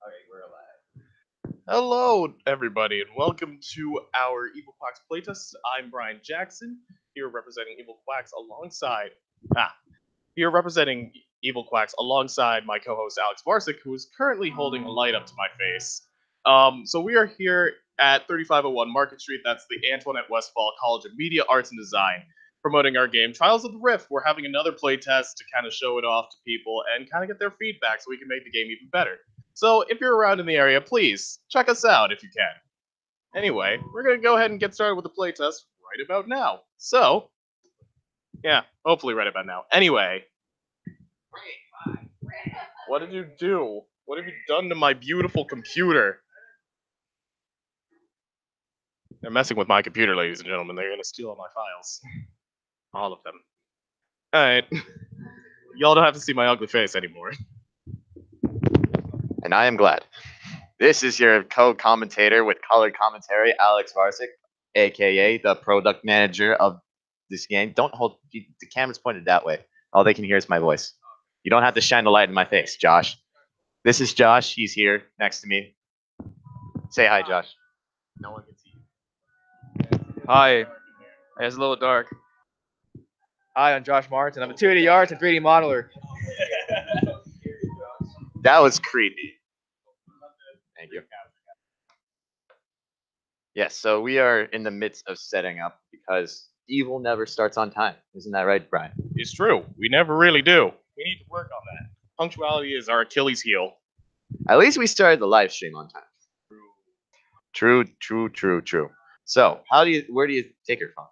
Okay, we're alive. Hello, everybody, and welcome to our Evil Quacks playtest. I'm Brian Jackson, here representing Evil Quacks alongside ah, here representing Evil Quacks alongside my co-host Alex Varsic, who is currently holding a light up to my face. So we are here at 3501 Market Street. That's the Antoinette Westfall College of Media Arts and Design, promoting our game Trials of the Rift. We're having another playtest to kind of show it off to people and kind of get their feedback so we can make the game even better. So if you're around in the area, please check us out if you can. Anyway, we're gonna go ahead and get started with the playtest right about now. So, yeah, hopefully right about now. Anyway, what did you do? What have you done to my beautiful computer? They're messing with my computer, ladies and gentlemen. They're gonna steal all my files. All of them. Alright. Y'all don't have to see my ugly face anymore. And I am glad. This is your co-commentator with color commentary, Alex Varsic, aka the product manager of this game. Don't hold the camera's pointed that way. All they can hear is my voice. You don't have to shine the light in my face, Josh. This is Josh. He's here next to me. Say hi, Josh. No one can see you. Hi, it's a little dark. Hi, I'm Josh Martin. I'm a 2D arts and 3D modeler. That was creepy. Thank you. Yes, so we are in the midst of setting up because evil never starts on time. Isn't that right, Brian? It's true. We never really do. We need to work on that. Punctuality is our Achilles heel. At least we started the live stream on time. True. So, where do you take her from?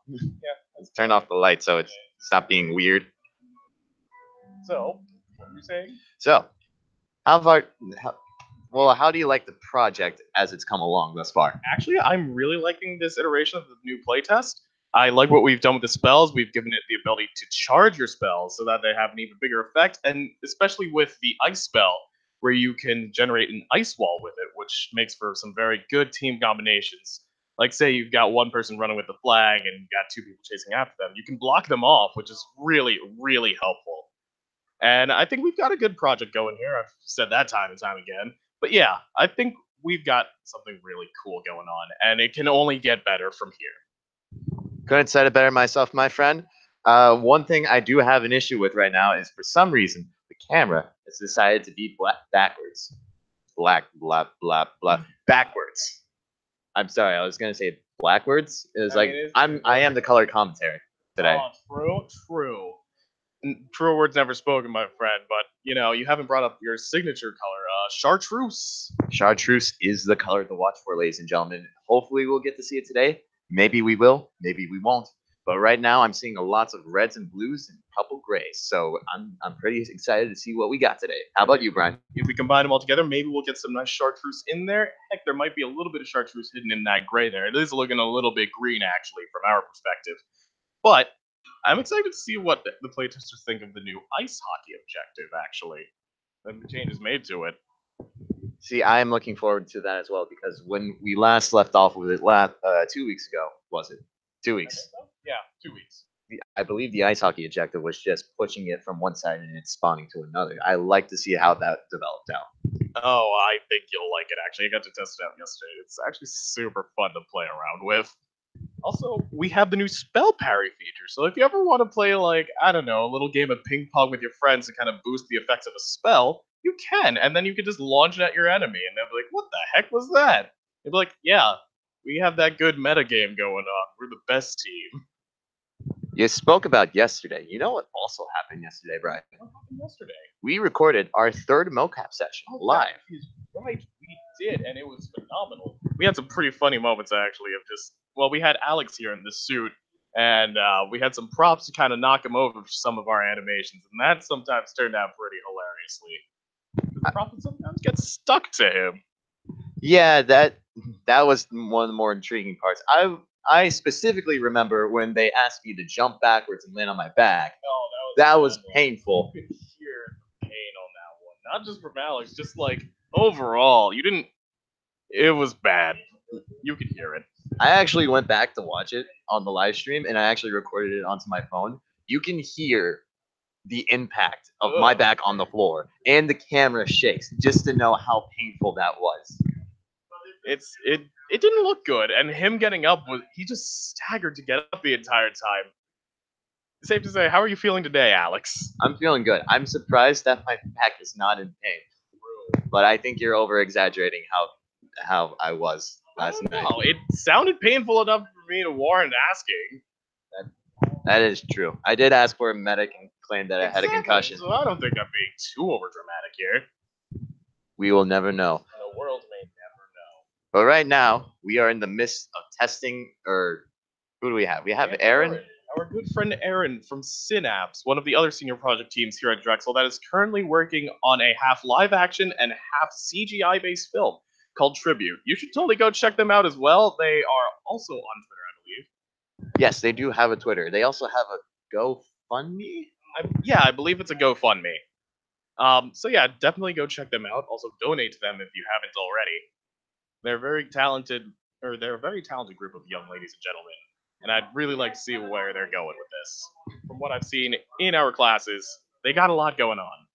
Let's turn off the light so it's stop being weird. So, what were you saying? So, how do you like the project as it's come along thus far? Actually, I'm really liking this iteration of the new playtest. I like what we've done with the spells. We've given it the ability to charge your spells so that they have an even bigger effect, and especially with the ice spell, where you can generate an ice wall with it, which makes for some very good team combinations. Like, say you've got one person running with the flag and you've got two people chasing after them. You can block them off, which is really, really helpful. And I think we've got a good project going here. I've said that time and time again. But yeah, I think we've got something really cool going on, and it can only get better from here. Couldn't have said it better myself, my friend. One thing I do have an issue with right now is for some reason the camera has decided to be backwards. Backwards. I'm sorry, I was gonna say blackwards. It was I am the color commentary today. Oh, true. True words never spoken, my friend. But you haven't brought up your signature color, chartreuse. Chartreuse is the color to watch for, ladies and gentlemen. Hopefully, we'll get to see it today. Maybe we will. Maybe we won't. But right now, I'm seeing lots of reds and blues and purple grays. So I'm pretty excited to see what we got today. How about you, Brian? If we combine them all together, maybe we'll get some nice chartreuse in there. Heck, there might be a little bit of chartreuse hidden in that gray there. It is looking a little bit green, actually, from our perspective. But I'm excited to see what the playtesters think of the new ice hockey objective, actually. The changes made to it. See, I am looking forward to that as well because when we last left off with it 2 weeks ago, was it? 2 weeks. Yeah, 2 weeks. I believe the ice hockey objective was just pushing it from one side and it's spawning to another. I like to see how that developed out. Oh, I think you'll like it, actually. I got to test it out yesterday. It's actually super fun to play around with. Also, we have the new spell parry feature. So if you ever want to play, like, I don't know, a little game of ping pong with your friends to kind of boost the effects of a spell, you can. And then you can just launch it at your enemy. And they'll be like, what the heck was that? You'll be like, yeah, we have that good meta game going on. We're the best team. You spoke about yesterday. You know what also happened yesterday, Brian? What happened yesterday? We recorded our third mocap session live. That is right, we did, and it was phenomenal. We had some pretty funny moments, actually, of just, well, we had Alex here in this suit, and we had some props to kind of knock him over for some of our animations, and that sometimes turned out pretty hilariously. The props sometimes get stuck to him. Yeah, that was one of the more intriguing parts. I specifically remember when they asked me to jump backwards and land on my back. Oh, that was painful. You could hear the pain on that one. Not just from Alex, just like overall. You didn't. It was bad. You could hear it. I actually went back to watch it on the live stream and I actually recorded it onto my phone. You can hear the impact of my back on the floor, and the camera shakes just to know how painful that was. It didn't look good, and him getting up he just staggered to get up the entire time. Safe to say, how are you feeling today, Alex? I'm feeling good. I'm surprised that my back is not in pain, but I think you're over exaggerating how I was last night. No, it sounded painful enough for me to warrant asking. That is true. I did ask for a medic and claimed that I had a Exactly, concussion. So I don't think I'm being too overdramatic here. We will never know. The world may never know. But right now, we are in the midst of testing, or who do we have? We have Aaron. Our good friend Aaron from Synapse, one of the other senior project teams here at Drexel, that is currently working on a half live action and half CGI based film called Tribute. You should totally go check them out as well. They are also on Twitter, I believe. Yes, they do have a Twitter. They also have a GoFundMe. I believe it's a GoFundMe. So yeah, definitely go check them out. Also donate to them if you haven't already. They're a very talented group of young ladies and gentlemen, and I'd really like to see where they're going with this. From what I've seen in our classes, they got a lot going on.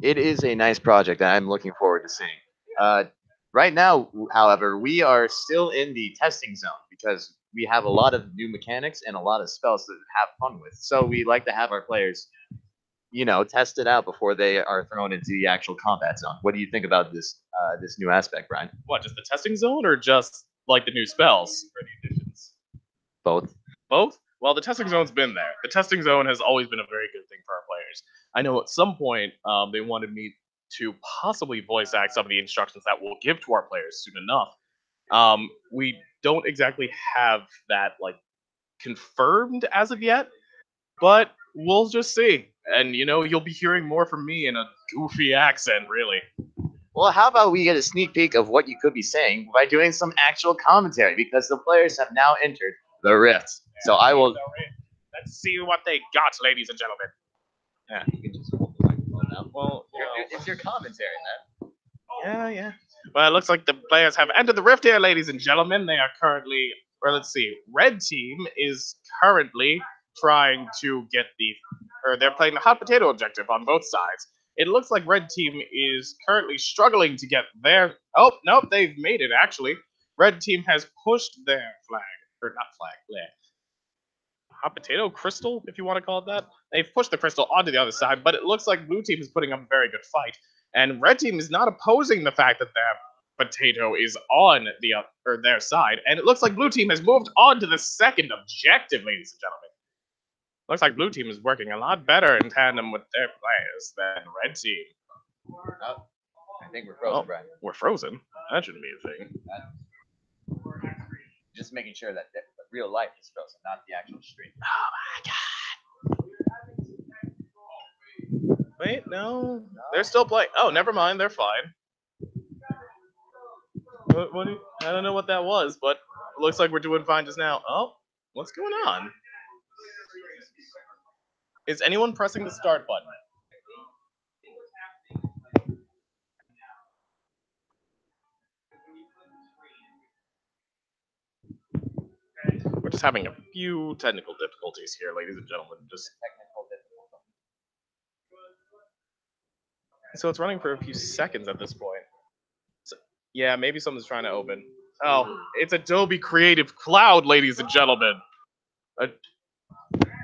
It is a nice project that I'm looking forward to seeing. Right now, however, we are still in the testing zone because we have a lot of new mechanics and a lot of spells to have fun with. So we like to have our players, test it out before they are thrown into the actual combat zone. What do you think about this new aspect, Brian? What, just the testing zone or just like the new spells or the additions? Both. Both? Well, the testing zone's been there. The testing zone has always been a very good thing for our players. I know at some point they wanted me to possibly voice act some of the instructions that we'll give to our players soon enough. We don't exactly have that confirmed as of yet, but we'll just see. And you'll be hearing more from me in a goofy accent, really. Well, how about we get a sneak peek of what you could be saying by doing some actual commentary, because the players have now entered the Rift. So I will. Let's see what they got, ladies and gentlemen. Yeah, you can just hold the microphone now. Well, it's your commentary, man. Yeah. Well, it looks like the players have entered the Rift here, ladies and gentlemen. They are currently, let's see, Red Team is currently trying to get they're playing the hot potato objective on both sides. It looks like Red Team is currently struggling to get their, nope, they've made it, actually. Red Team has pushed their hot potato crystal, if you want to call it that. They've pushed the crystal onto the other side, but it looks like Blue Team is putting up a very good fight. And Red Team is not opposing the fact that their potato is on their side. And it looks like Blue Team has moved on to the second objective, ladies and gentlemen. Looks like Blue Team is working a lot better in tandem with their players than Red Team. Oh, I think we're frozen, Brian. We're frozen? That shouldn't be a thing. Just making sure that the real life is frozen, not the actual stream. Oh my god. Wait, no. They're still playing. Oh, never mind. They're fine. I don't know what that was, but it looks like we're doing fine just now. Oh, what's going on? Is anyone pressing the start button? We're just having a few technical difficulties here, ladies and gentlemen. So it's running for a few seconds at this point. So, yeah, maybe someone's trying to open. Oh, it's Adobe Creative Cloud, ladies and gentlemen.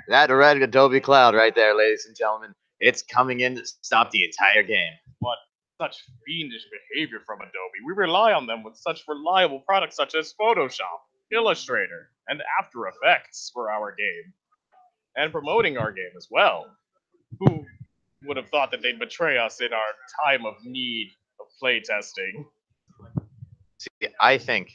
That red Adobe Cloud right there, ladies and gentlemen. It's coming in to stop the entire game. What? Such fiendish behavior from Adobe. We rely on them with such reliable products such as Photoshop, Illustrator, and After Effects for our game. And promoting our game as well. Who would have thought that they'd betray us in our time of need of playtesting? See, I think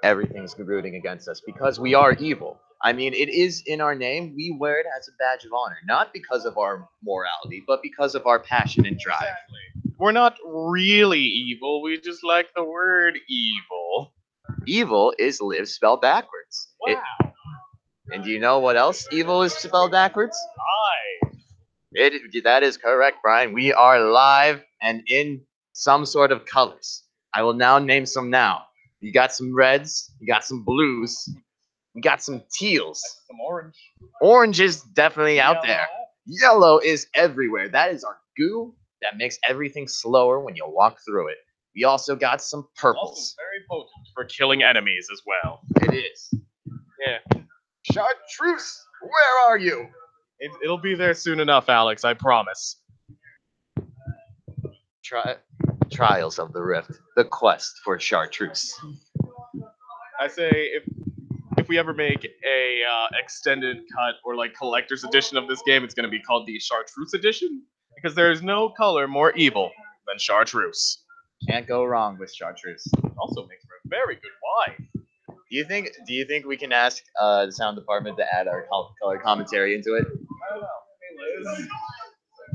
everything's rooting against us because we are evil. I mean, it is in our name. We wear it as a badge of honor, not because of our morality, but because of our passion and drive. Exactly. We're not really evil. We just like the word evil. Evil is live spelled backwards. Wow. And do you know what else evil is spelled backwards? Live. That is correct, Brian. We are live and in some sort of colors. I will now name some now. You got some reds, you got some blues, you got some teals. Some orange. Orange is definitely out there. Yellow is everywhere. That is our goo that makes everything slower when you walk through it. We also got some Also purples. very potent for killing enemies as well. It is. Yeah. Chartreuse, where are you? It'll be there soon enough, Alex, I promise. Trials of the Rift. The quest for Chartreuse. I say if we ever make a extended cut or like collector's edition of this game, it's going to be called the Chartreuse edition because there is no color more evil than Chartreuse. Can't go wrong with Chartreuse. Also makes for a very good wine. Do you think we can ask the sound department to add our color commentary into it? I don't know. Hey Liz,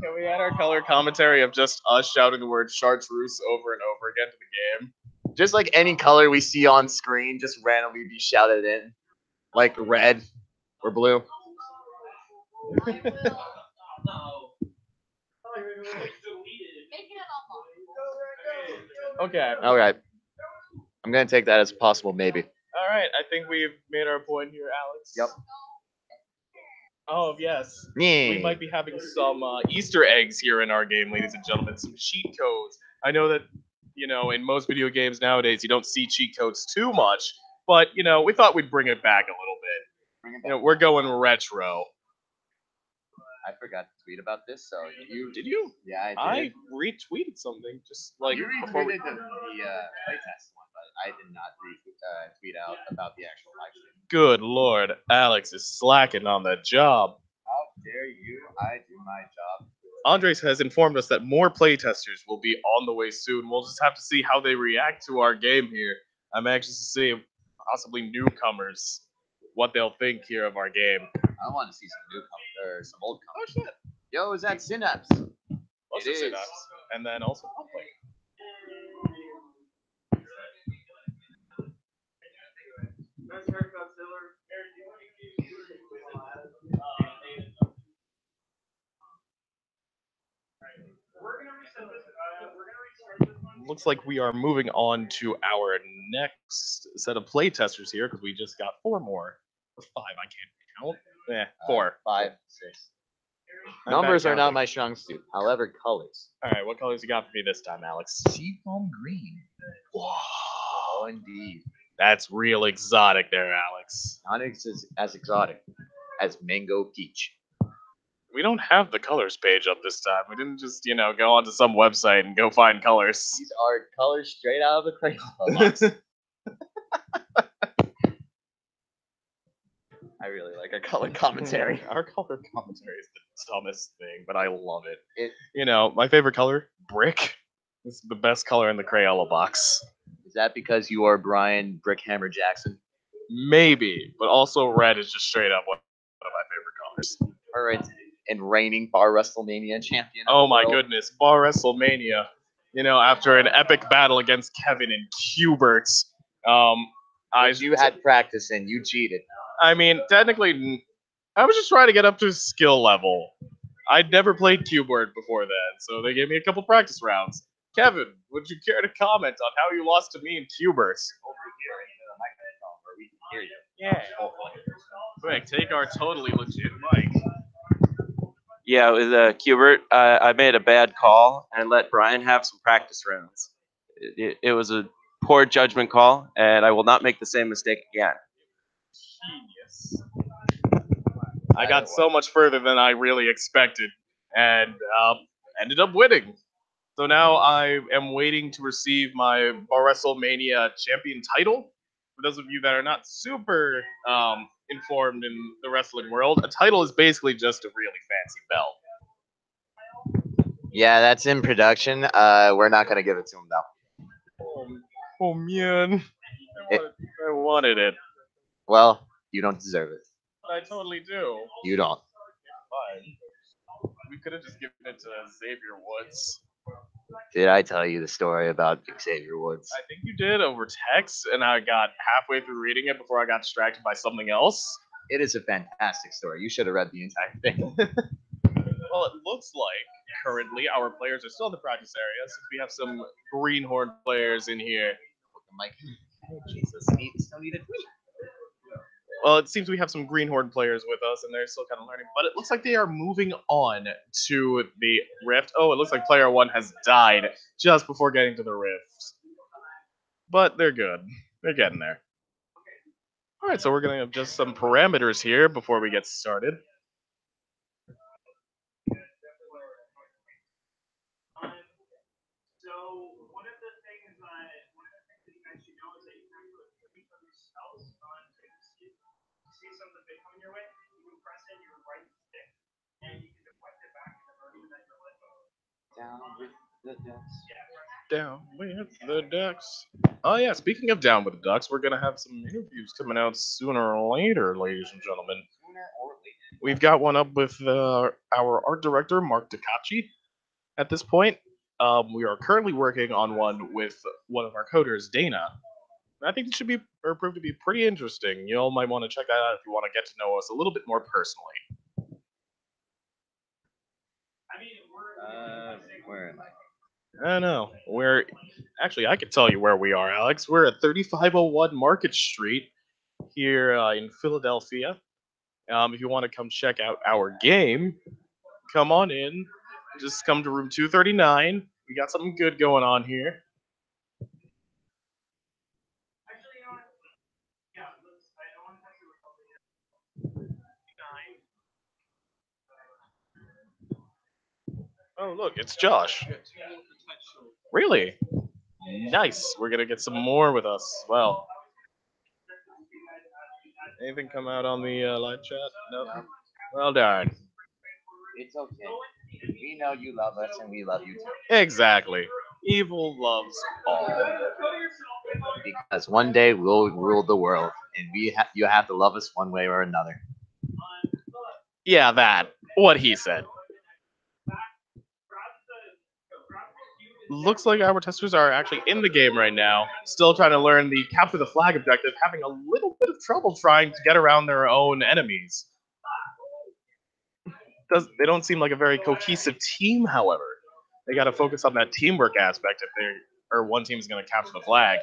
can we add our color commentary of just us shouting the word Chartreuse over and over again to the game? Just like any color we see on screen, just randomly be shouted in, like red or blue. Okay. All right. I'm gonna take that as a possible maybe. All right. I think we've made our point here, Alex. Yep. Oh yes. Yeah. We might be having some Easter eggs here in our game, ladies and gentlemen. Some cheat codes. I know that in most video games nowadays you don't see cheat codes too much, but we thought we'd bring it back a little bit. We're going retro. I forgot to tweet about this, so Did you? Yeah, I retweeted something just like you before we. retweeted the playtest one, but I did not tweet out about the actual live stream. Good lord, Alex is slacking on the job. How dare you? I do my job. Andres has informed us that more playtesters will be on the way soon. We'll just have to see how they react to our game here. I'm anxious to see possibly newcomers what they'll think here of our game. I want to see some newcomers or some old comers. Oh shit! Yo, is that Synapse? Also It is. Synapse, and then also Public. Looks like we are moving on to our next set of playtesters here because we just got 4 more. Or 5, I can't count. 4. 5, 6. I'm Numbers bad are not counting. my strong suit. However, colors. Alright, what colors you got for me this time, Alex? Seafoam green. Wow. Oh, indeed. That's real exotic there, Alex. Not as exotic as mango peach. We don't have the colors page up this time. We didn't just, go onto some website and go find colors. These are colors straight out of the Crayola box. I really like our color commentary. Our color commentary is the dumbest thing, but I love it. It My favorite color, brick. This is the best color in the Crayola box. is that because you are Brian Brickhammer Jackson? Maybe, but also red is just straight up one of my favorite colors. All right, and reigning Bar WrestleMania champion. Oh my goodness, Bar WrestleMania. After an epic battle against Kevin and Hubert, You had practice and you cheated. I mean, technically, I was just trying to get up to his skill level. I'd never played Cubert before then, so they gave me a couple practice rounds. Kevin, would you care to comment on how you lost to me in Cubert? Over here into the microphone where we can hear you. Yeah. Quick, take our totally legit mic. Yeah, with Cubert, I made a bad call and let Brian have some practice rounds. It was a poor judgment call, and I will not make the same mistake again. Genius. I got so much further than I really expected, and ended up winning. So now I am waiting to receive my Bar WrestleMania champion title. For those of you that are not super informed in the wrestling world, a title is basically just a really fancy belt. Yeah, that's in production. We're not gonna give it to him though. Oh man, I wanted it. Well, you don't deserve it. I totally do. You don't. Fine. We could have just given it to Xavier Woods. Did I tell you the story about Xavier Woods? I think you did over text, and I got halfway through reading it before I got distracted by something else. It is a fantastic story. You should have read the entire thing. Well, it looks like currently our players are still in the practice area since we have some greenhorn players in here. Mike, oh, Jesus, still need a tweet. Well, it seems we have some Greenhorn players with us, and they're still kind of learning. But it looks like they are moving on to the Rift. Oh, it looks like player 1 has died just before getting to the Rift. But they're good. They're getting there. All right, so we're going to adjust some parameters here before we get started. Down with the Ducks. Oh yeah, speaking of Down with the Ducks, we're gonna have some interviews coming out sooner or later, ladies and gentlemen. We've got one up with our art director, Mark Ducacci. At this point, we are currently working on one with one of our coders, Dana. I think it should be or prove to be pretty interesting. You all might want to check that out if you want to get to know us a little bit more personally. Where am I? I don't know. Actually, I could tell you where we are, Alex. We're at 3501 Market Street here in Philadelphia. If you want to come check out our game, come on in. Just come to room 239. We got something good going on here. Oh, look, it's Josh. Really? Nice. We're gonna get some more with us as well. Anything come out on the live chat? No. Well, darn. It's okay. We know you love us and we love you too. Exactly. Evil loves all. Because one day we'll rule the world, and you have to love us one way or another. Yeah, that. What he said. Looks like our testers are actually in the game right now, still trying to learn the capture the flag objective, having a little bit of trouble trying to get around their own enemies. They don't seem like a very cohesive team, however. They got to focus on that teamwork aspect if one team is going to capture the flag.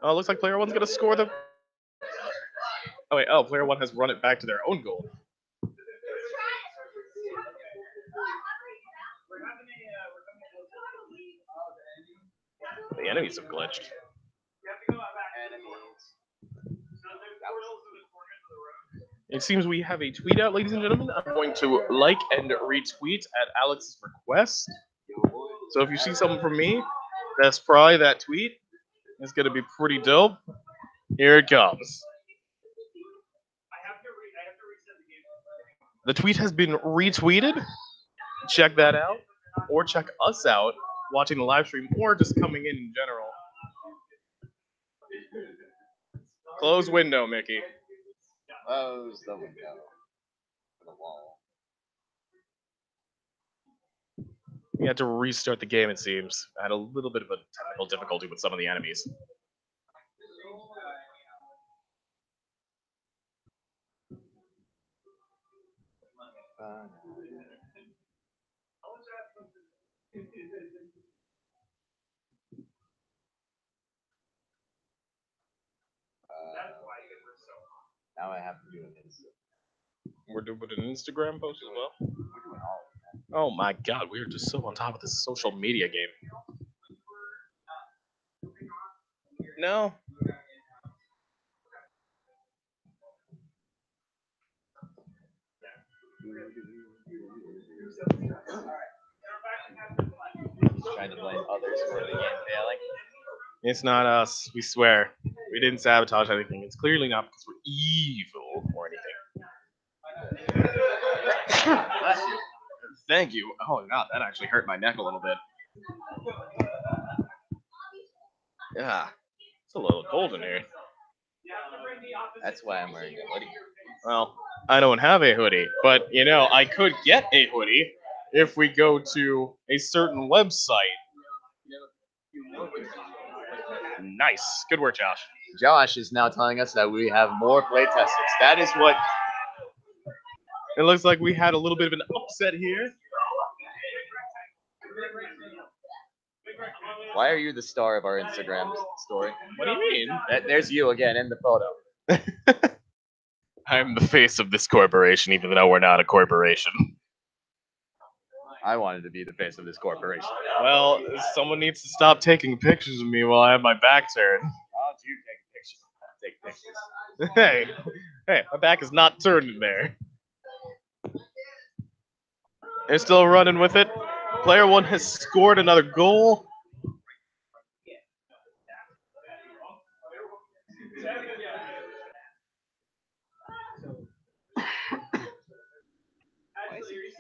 Oh, looks like player 1's going to score the. Oh wait, player 1 has run it back to their own goal. The enemies have glitched. It seems we have a tweet out, ladies and gentlemen. I'm going to like and retweet at Alex's request. So if you see something from me, that's probably that tweet. It's going to be pretty dope. Here it comes. The tweet has been retweeted. Check that out. Or check us out watching the live stream or just coming in general. Close window, Mickey. Close the window. The wall. We had to restart the game, it seems. I had a little bit of a technical difficulty with some of the enemies. Now I have to do this. We're doing an Instagram post as well. We're doing all of that. Oh my god, we are just so on top of this social media game. No. Trying to blame others for the game failing. It's not us, we swear. We didn't sabotage anything. It's clearly not because we're evil or anything. Bless you. Thank you. Oh god, that actually hurt my neck a little bit. Yeah. It's a little cold in here. That's why I'm wearing a hoodie. Well, I don't have a hoodie, but you know, I could get a hoodie if we go to a certain website. Nice. Good work, Josh. Josh is now telling us that we have more playtesters. That is what. It looks like we had a little bit of an upset here. Why are you the star of our Instagram story. What do you mean? There's you again in the photo. I'm the face of this corporation, even though we're not a corporation. I wanted to be the face of this corporation. Well, someone needs to stop taking pictures of me while I have my back turned. Why don't you take pictures? Take pictures. Hey, my back is not turned in there. They're still running with it. Player 1 has scored another goal.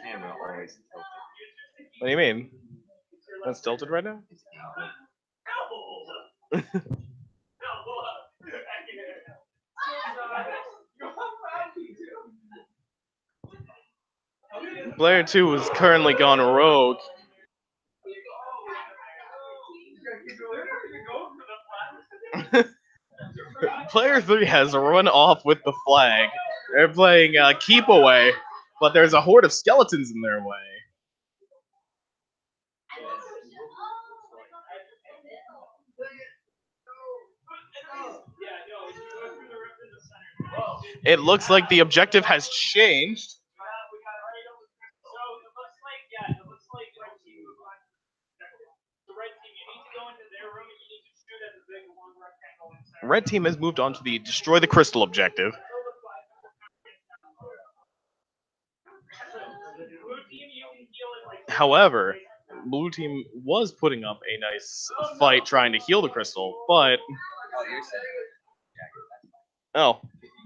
Camera always tilted. What do you mean? That's tilted right now? Player 2 is currently gone rogue. Player 3 has run off with the flag. They're playing keep away, but there's a horde of skeletons in their way. It looks like the objective has changed. Red team has moved on to the destroy the crystal objective. However, blue team was putting up a nice fight trying to heal the crystal, but oh,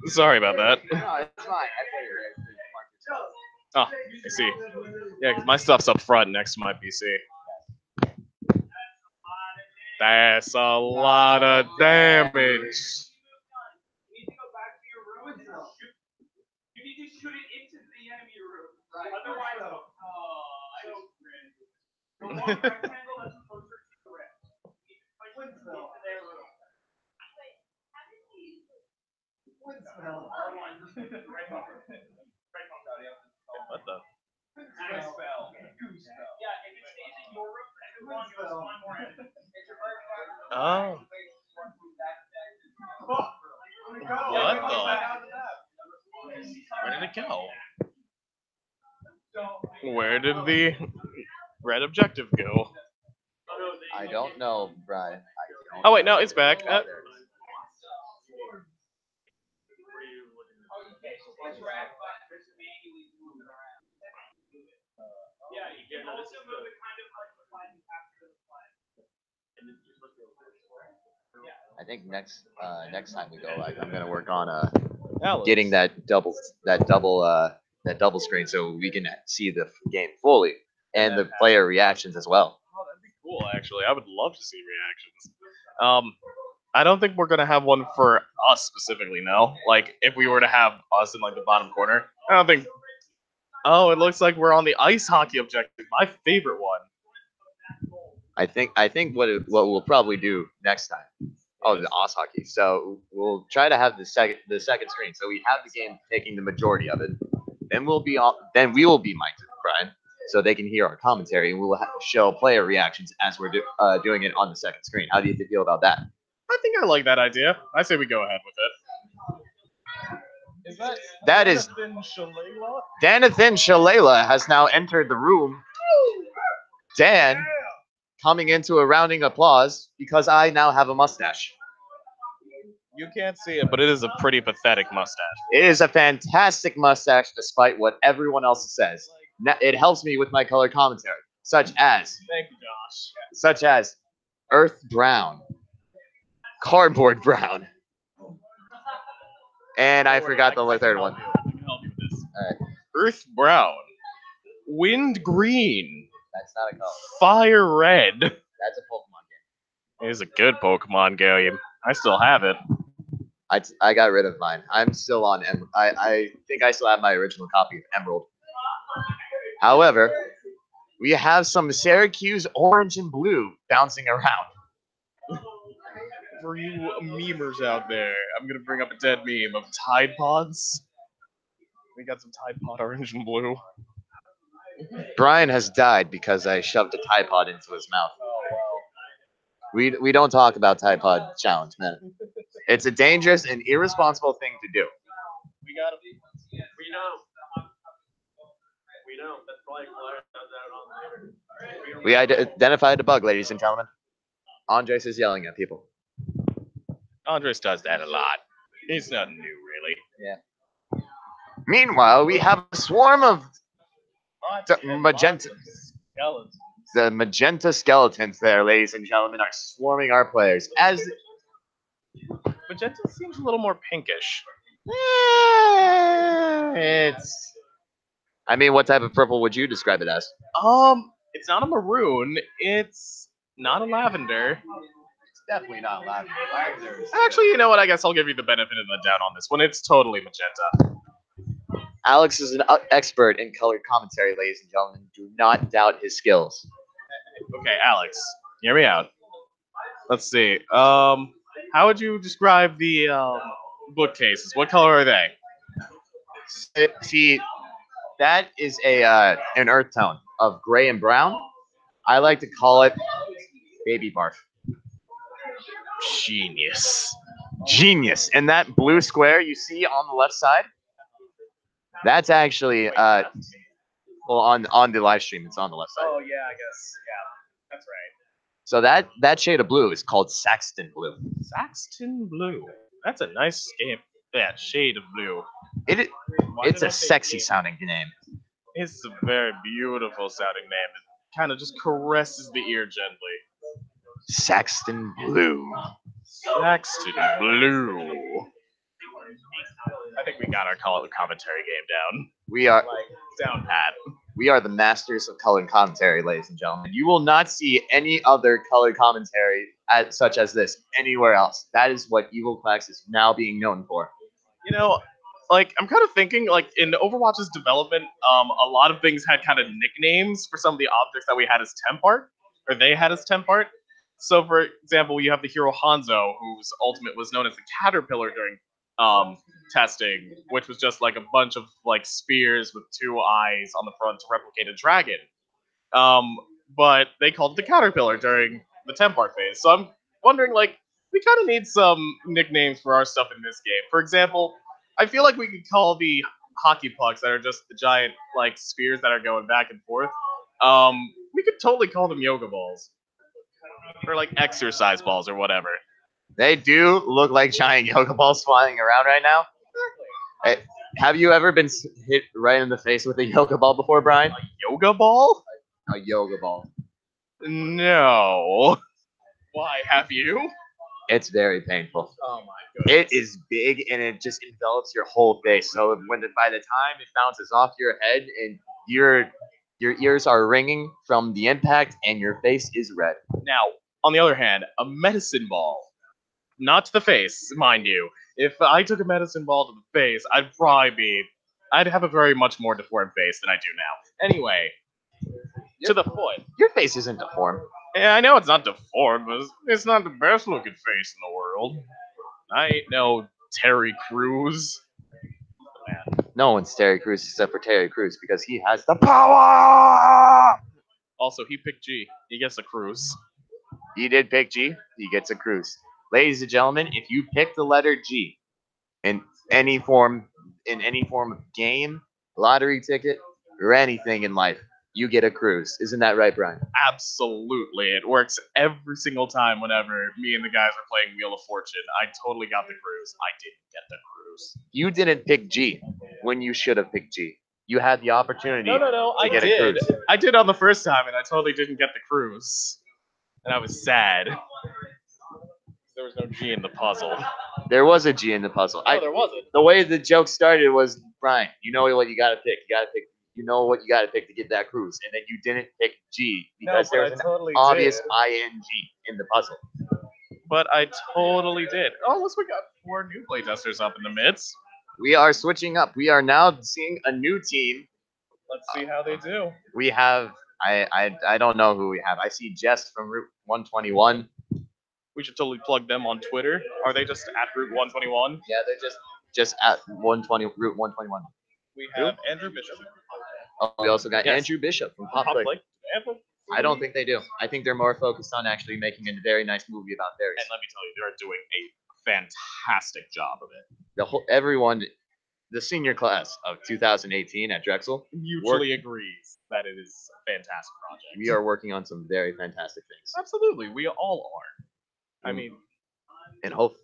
sorry about that. No, it's fine. Oh, I see. Yeah, because my stuff's up front next to my PC. That's a lot of damage. What the? Oh. What the? Where did it go? Where did the red objective go? I don't know, Brian. Oh wait, no, it's back. I think next time we go live, I'm gonna work on Alex. getting that double screen so we can see the game fully and the player reactions as well. Oh, that'd be cool, actually. I would love to see reactions. I don't think we're gonna have one for us specifically, no. Like, if we were to have us in like the bottom corner, I don't think. Oh, it looks like we're on the ice hockey objective, my favorite one. I think what we'll probably do next time. Oh, the ice hockey. So we'll try to have the second screen. So we have the game taking the majority of it. Then we will be mic'd, Brian, so they can hear our commentary, and we'll show player reactions as we're doing it on the second screen. How do you feel about that? I think I like that idea. I say we go ahead with it. That is Danathan Shalala has now entered the room. Dan coming into a rounding applause because I now have a mustache. You can't see it, but it is a pretty pathetic mustache. It is a fantastic mustache, despite what everyone else says. It helps me with my color commentary, such as Earth Brown, Cardboard Brown, and I forgot the third one. I can help you with this. All right, Earth Brown, Wind Green, that's not a color. Fire Red. That's a Pokemon game. It is a good Pokemon game. I still have it. I got rid of mine. I'm still on I think I still have my original copy of Emerald. However, we have some Syracuse orange and blue bouncing around. For you memers out there, I'm gonna bring up a dead meme of Tide Pods. We got some Tide Pod orange and blue. Brian has died because I shoved a Tide Pod into his mouth. We don't talk about Tide Pod challenge, man. It's a dangerous and irresponsible thing to do. We gotta be. We know. We know. That's probably out on later. We identified a bug, ladies and gentlemen. Andres is yelling at people. Andres does that a lot. He's nothing new, really. Meanwhile, we have a swarm of magenta. Skeletons. The magenta skeletons there, ladies and gentlemen, are swarming our players. As Magenta seems a little more pinkish. it's, I mean, what type of purple would you describe it as? It's not a maroon. It's not a lavender. It's definitely not lavender. Actually, you know what? I guess I'll give you the benefit of the doubt on this one. It's totally magenta. Alex is an expert in color commentary, ladies and gentlemen. Do not doubt his skills. Okay, Alex, hear me out. Let's see. How would you describe the bookcases? What color are they? See, that is an earth tone of gray and brown. I like to call it baby barf. Genius. Genius. And that blue square you see on the left side, that's actually well, on the live stream, it's on the left side. Oh yeah, I guess. Yeah, that's right. So that shade of blue is called Saxton blue. Saxton blue. That's a nice shade of blue. It's a sexy sounding name. It's a very beautiful sounding name. It kind of just caresses the ear gently. Saxton blue. Saxton blue. I think we got our color commentary game down. We are Down pat. We are the masters of color commentary, ladies and gentlemen. You will not see any other color commentary such as this anywhere else. That is what Evil Quacks is now being known for. You know, I'm kind of thinking, in Overwatch's development, a lot of things had kind of nicknames for some of the objects that we had as temp art, or they had as temp art. So, for example, you have the hero Hanzo, whose ultimate was known as the Caterpillar during testing, which was just a bunch of spears with two eyes on the front to replicate a dragon. But they called it the Caterpillar during the temp art phase. So I'm wondering, we kind of need some nicknames for our stuff in this game. For example, I feel like we could call the hockey pucks that are just the giant spears that are going back and forth. We could totally call them yoga balls, or exercise balls or whatever. They do look like giant yoga balls flying around right now. Hey, have you ever been hit right in the face with a yoga ball before, Brian? Yoga ball? A yoga ball. No. Why, have you? It's very painful. Oh my goodness. It is big and it just envelops your whole face. So by the time it bounces off your head and your ears are ringing from the impact and your face is red. Now, on the other hand, a medicine ball. Not to the face, mind you. If I took a medicine ball to the face, I'd have a very much more deformed face than I do now. Anyway, to the foot. Your face isn't deformed. Yeah, I know it's not deformed, but it's not the best looking face in the world. I ain't no Terry Crews. No one's Terry Crews except for Terry Crews because he has the power. Also, he picked G. He gets a cruise. He did pick G. He gets a cruise. Ladies and gentlemen, if you pick the letter G in any form of game, lottery ticket, or anything in life, you get a cruise. Isn't that right, Brian? Absolutely. It works every single time whenever me and the guys are playing Wheel of Fortune. I totally got the cruise. I didn't get the cruise. You didn't pick G when you should have picked G. You had the opportunity No. to get a cruise. I did on the first time, and I totally didn't get the cruise. And I was sad. There was no G in the puzzle. There was a G in the puzzle. No, there wasn't. The way the joke started was, Brian, you know what you gotta pick. You know what you gotta pick to get that cruise. And then you didn't pick G because there's an obvious ING in the puzzle. But I totally did. Oh, let's we got 4 new playtesters up in the midst. We are switching up. We are now seeing a new team. Let's see how they do. We have I don't know who we have. I see Jess from Route 121. We should totally plug them on Twitter. Are they just at Route 121? Yeah, they're just at Route 121. We have Andrew Bishop. Oh, we also got Yes. Andrew Bishop from Pop Pop Click. Click. I don't think they do. I think they're more focused on actually making a very nice movie about fairies. And let me tell you, they're doing a fantastic job of it. Everyone, the senior class of 2018 at Drexel, Mutually agrees that it is a fantastic project. we are working on some very fantastic things. Absolutely, we all are. I mean, And hope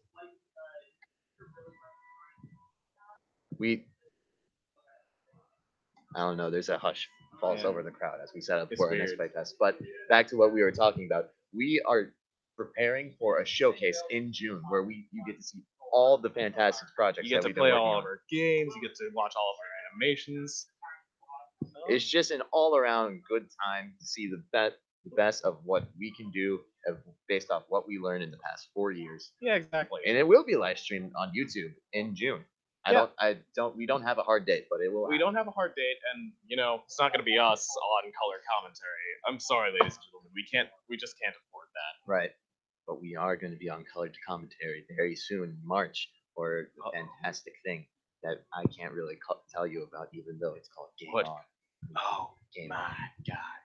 I don't know, there's a hush falls Yeah. over the crowd as we set up It's for our next weird. playtest. But back to what we were talking about. We are preparing for a showcase in June where you get to see all the fantastic projects you get that to we've play been working all on. of our games. You get to watch all of our animations. It's just an all-around good time to see the best of what we can do based off what we learned in the past 4 years. Yeah, exactly. And it will be live streamed on YouTube in June. Yeah. We don't have a hard date, but it will. We don't have a hard date, and it's not going to be us on color commentary. I'm sorry, ladies and gentlemen, we just can't afford that. Right. But we are going to be on colored commentary very soon in March for a fantastic thing that I can't really tell you about, even though it's called Game What? On. Oh Game my On. god!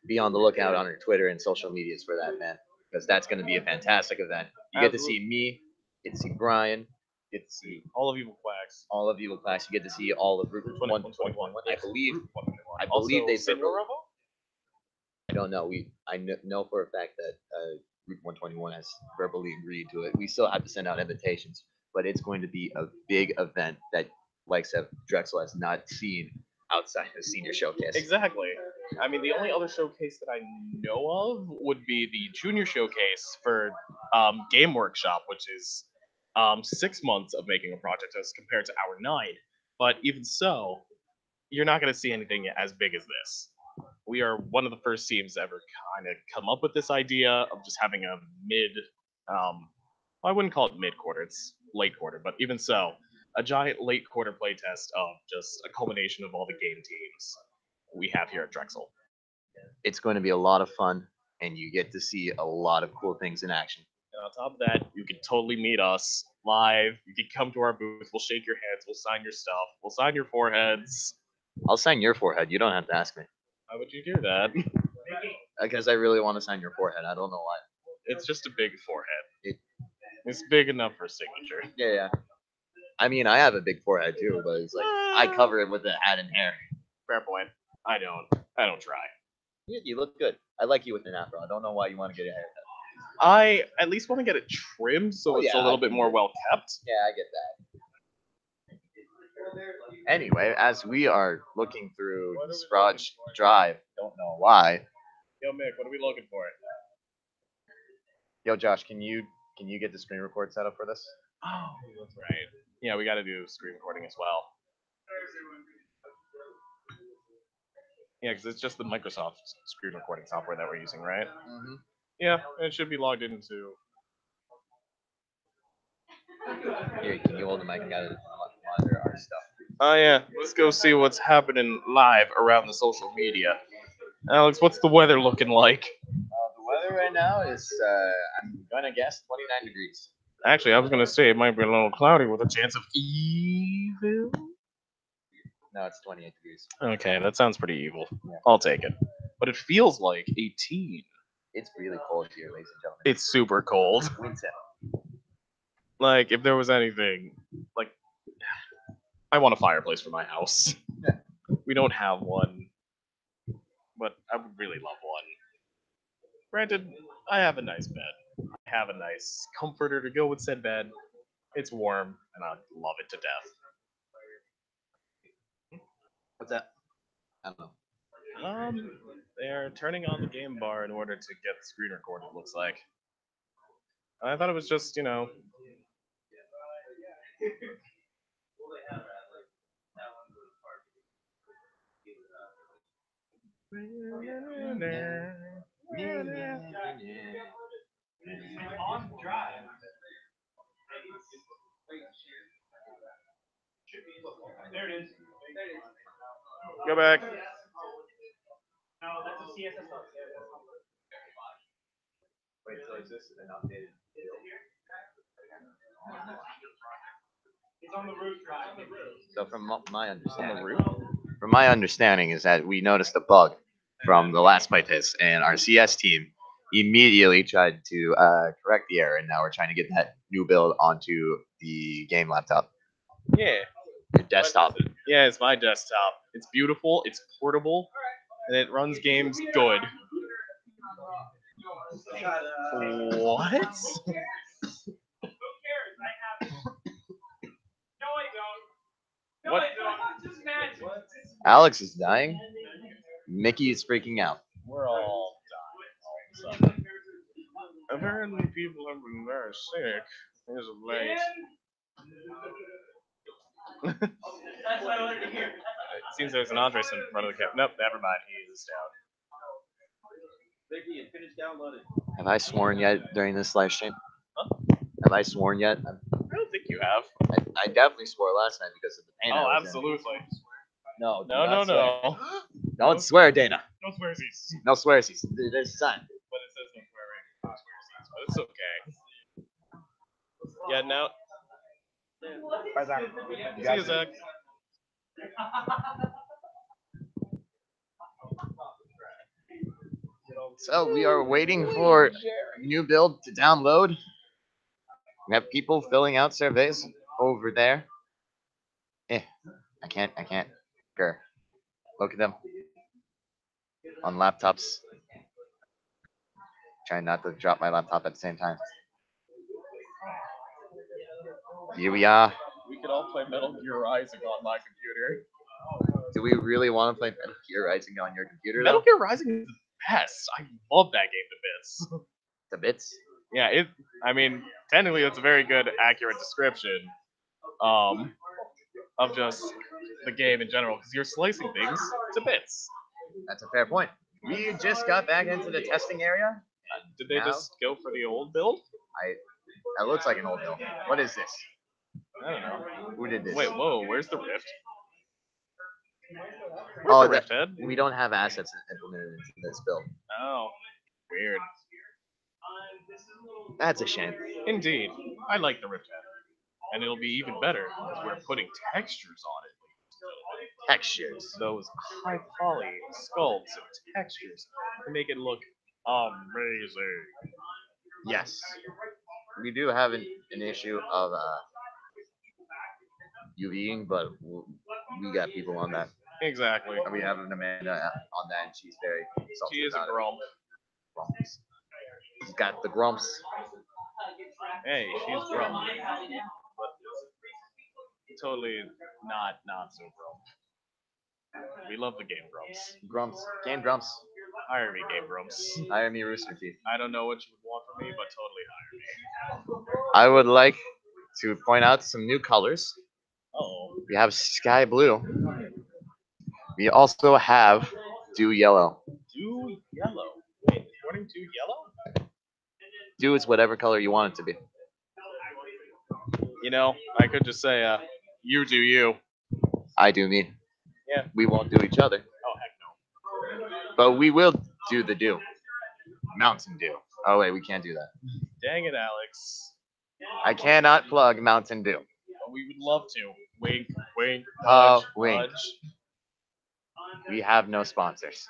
Be on the lookout on our Twitter and social medias for that, man, because that's going to be a fantastic event. You get to see me, you get to see Brian, you get to see All of Evil Quacks. all of Evil Class. You get to see all of Route 121. I believe they Single Revo? I don't know. I know for a fact that Route 121 has verbally agreed to it. We still have to send out invitations, but it's going to be a big event that likes of Drexel has not seen outside the senior showcase. Exactly. I mean, the only other showcase that I know of would be the junior showcase for Game Workshop, which is 6 months of making a project as compared to our 9. But even so, you're not going to see anything as big as this. We are one of the first teams to ever kind of come up with this idea of just having a I wouldn't call it mid-quarter, it's late quarter, but even so, a giant late quarter playtest of just a culmination of all the game teams we have here at Drexel. It's going to be a lot of fun, and you get to see a lot of cool things in action. And on top of that, you can totally meet us live. You can come to our booth. We'll shake your hands. We'll sign your stuff. We'll sign your foreheads. I'll sign your forehead. You don't have to ask me. Why would you do that? Because I really want to sign your forehead. I don't know why. It's just a big forehead. It's big enough for a signature. Yeah. I mean, I have a big forehead too, but it's like I cover it with a hat and hair. Fair point. I don't try. You look good. I like you with an afro. I don't know why you want to get a haircut. I at least want to get it trimmed so it's a little bit more well kept. Yeah, I get that. Anyway, as we are looking through the Spraj Drive, don't know why. Yo, Mick, what are we looking for? Yo, Josh, can you get the screen record set up for this? Oh, that's right. Yeah, we got to do screen recording as well. Yeah, because it's just the Microsoft screen recording software that we're using, right? Mm-hmm. Yeah, and it should be logged into. Here, can you hold the mic and monitor our stuff? Oh yeah, let's go see what's happening live around the social media. Alex, what's the weather looking like? The weather right now is, I'm gonna guess 29 degrees. Actually, I was gonna say it might be a little cloudy with a chance of evil. No, it's 28 degrees. Okay, that sounds pretty evil. Yeah. I'll take it. But it feels like 18. It's really cold here, ladies and gentlemen. It's super cold. Winter. Like, if there was anything, like, I want a fireplace for my house. Yeah. We don't have one, but I would really love one. Granted, I have a nice bed. I have a nice comforter to go with said bed. It's warm, and I love it to death. What's that? I don't know. They're turning on the game bar in order to get the screen recorded, it looks like. I thought it was just, On drive. There it is. Go back. No, that's a CSS. Wait, so is this an updated? It's on the root drive. So from my understanding, is that we noticed a bug from the last playtest, and our CS team immediately tried to correct the error, and now we're trying to get that new build onto the game laptop, Yeah. your desktop. Yeah, it's my desktop. It's beautiful, it's portable, and it runs games good. What? Who cares? I have it. No, I don't. No, What? I don't. Just imagine. Alex is dying. Mickey is freaking out. We're all dying all of a sudden. Apparently, people have been very sick as of late. That's what I wanted to hear. It seems there's an Andres in front of the camera. Nope, never mind. He is down. Vicky, finish downloading. Have I sworn yet during this live stream? Huh? Have I sworn yet? I don't think you have. I definitely swore last night because of the pain. I Oh, was in. absolutely. No, do No, no, not swear. no. Don't swear, Dana. No swearsies. No swearsies. There's a sign. But it says no swearing. No swearsies. But it's okay. Yeah, now. Bye, Zach. See you, Zach. So we are waiting for new build to download. We have people filling out surveys over there. I can't. Grr. Look at them. On laptops. Trying not to drop my laptop at the same time. Here we are. We could all play Metal Gear Rising on my computer. Do we really want to play Metal Gear Rising on your computer Metal though? Gear Rising is the best. I love that game to bits. The bits? Yeah, I mean, technically, it's a very good, accurate description of just the game in general, because you're slicing things to bits. That's a fair point. We just got back into the testing area. Did they Now? just go for the old build? That looks like an old build. What is this? I don't know. Who did this? Wait, whoa, where's the Rift? Where's Oh, the that- Rift head? We don't have assets implemented into this build. Oh, weird. That's a shame. Indeed. I like the Rift head. And it'll be even better because we're putting textures on it. Textures. Those high poly sculpts and textures to make it look amazing. Yes. We do have an issue of UVing, but we got people on that. Exactly. We have an Amanda on that, and she's very salty She is a about it. grump. Grumps. She's got the grumps. Hey, she's grump. But totally not so grump. We love the game grumps. Grumps. Game grumps. Hire me, game grumps. Hire me, Rooster Teeth. I don't know what you would want from me, but totally hire me. I would like to point out some new colors. Oh, We have sky blue. We also have dew yellow. do yellow. Wait, according to yellow? Dew is whatever color you want it to be. You know, I could just say, you do you. I do me. Yeah. We won't do each other, Oh, heck no. but we will do the dew. Mountain Dew. Oh wait, we can't do that. Dang it, Alex. I cannot plug Mountain Dew. But we would love to. Wink, wink, Oh, nudge, wink. nudge. We have no sponsors.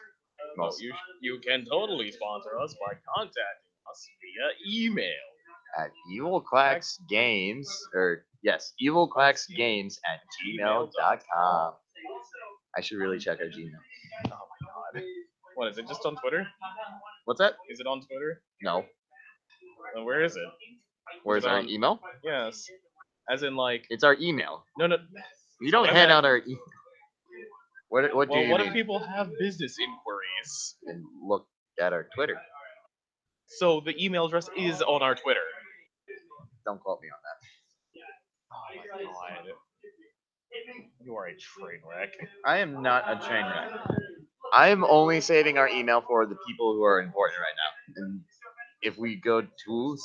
Well, Most you can totally sponsor us by contacting us via email. at evilquacksgames, or yes, evilquacksgames@gmail.com. I should really check our Gmail. Oh my god. What, is it just on Twitter? What's that? Is it on Twitter? No. Then where is it? Where's our email? Yes. As in, like, It's our email. no. We don't What I hand meant- out our email. What do Well, you what mean? if people have business inquiries? And look at our Twitter. So the email address is on our Twitter. Don't quote me on that. Oh my god. You are a train wreck. I am not a train wreck. I am only saving our email for the people who are important right now. And if we go to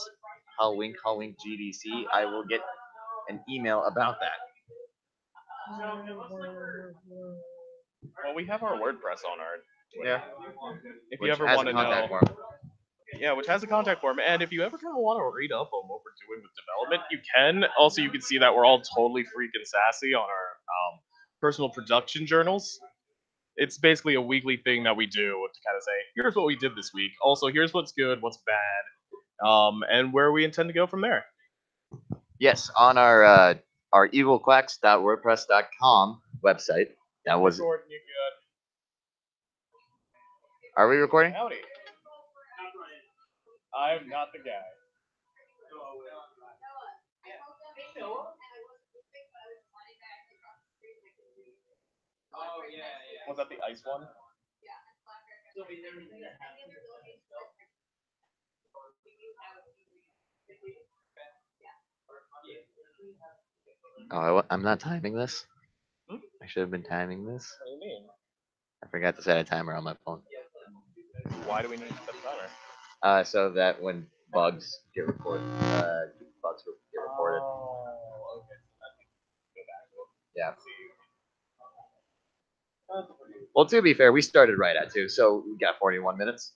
Halloween GDC, I will get an email about that. Well, we have our WordPress on our Twitter. Yeah. If Which you ever has want a to know. contact form. Yeah, which has a contact form. And if you ever kind of want to read up on what we're doing with development, you can. Also, you can see that we're all totally freaking sassy on our personal production journals. It's basically a weekly thing that we do to kind of say, here's what we did this week. Also, here's what's good, what's bad, and where we intend to go from there. Yes, on our evilquacks.wordpress.com website. That was. Jordan, you good? Are we recording? Howdy. I'm not the guy. Was that the ice one? Oh, I'm not timing this. Hmm? I should have been timing this. What do you mean? I forgot to set a timer on my phone. Why do we need to set the timer? So that when bugs get recorded, bugs get recorded. Oh, okay. Go back. Yeah. Well, to be fair, we started right at 2, so we got 41 minutes.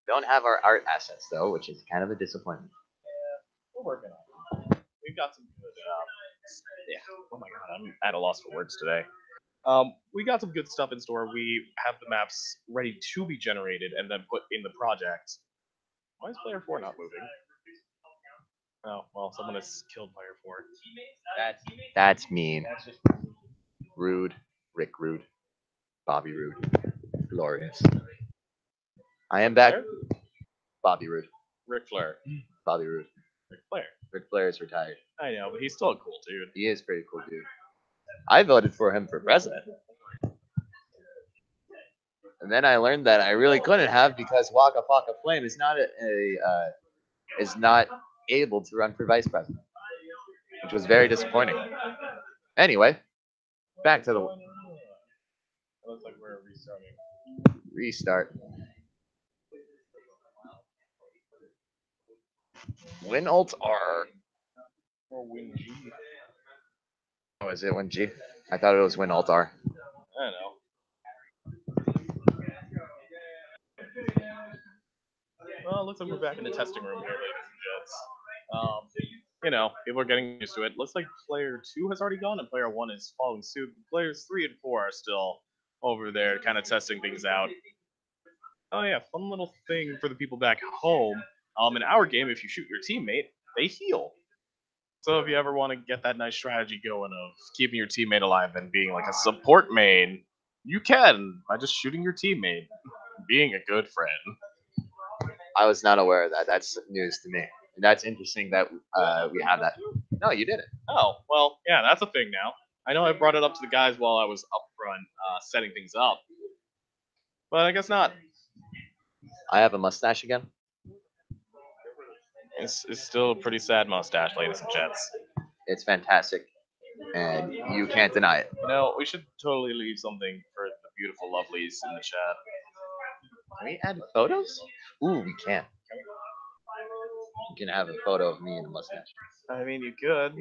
Don't have our art assets though, which is kind of a disappointment. We're working on it. We've got some good. Yeah. Oh my god, I'm at a loss for words today. We got some good stuff in store. We have the maps ready to be generated and then put in the project. Why is player 4 not moving? Oh, well, someone has killed player 4. That's mean. Rude. Rick Rude. Bobby Rude. Glorious. I am back. Flair? Bobby Rude. Ric Flair. Bobby Rude. Ric Flair. Ric Flair is retired. I know, but he's still a cool dude. He is pretty cool, dude. I voted for him for president. And then I learned that I really couldn't have because Waka Flocka Flame is not is not able to run for vice president, which was very disappointing. Anyway, back to the It looks like we're restarting. restart. Win Alt R. Or Win G. Oh, is it Win G? I thought it was Win Alt R. I don't know. Well, it looks like we're back in the testing room here, ladies and gents. You know, people are getting used to it. Looks like player 2 has already gone and player 1 is following suit. Players 3 and 4 are still over there kind of testing things out. Oh yeah, fun little thing for the people back home. In our game, if you shoot your teammate, they heal. So if you ever want to get that nice strategy going of keeping your teammate alive and being like a support main, you can by just shooting your teammate, being a good friend. I was not aware of that. That's news to me. And that's interesting that we have that. No, you didn't. Oh, well, yeah, that's a thing now. I know I brought it up to the guys while I was up front setting things up. But I guess not. I have a mustache again. It's still a pretty sad mustache, ladies and gents. It's fantastic, and you can't deny it. You know, we should totally leave something for the beautiful lovelies in the chat. Can we add photos? Ooh, we can. You can have a photo of me in a mustache. I mean, you could.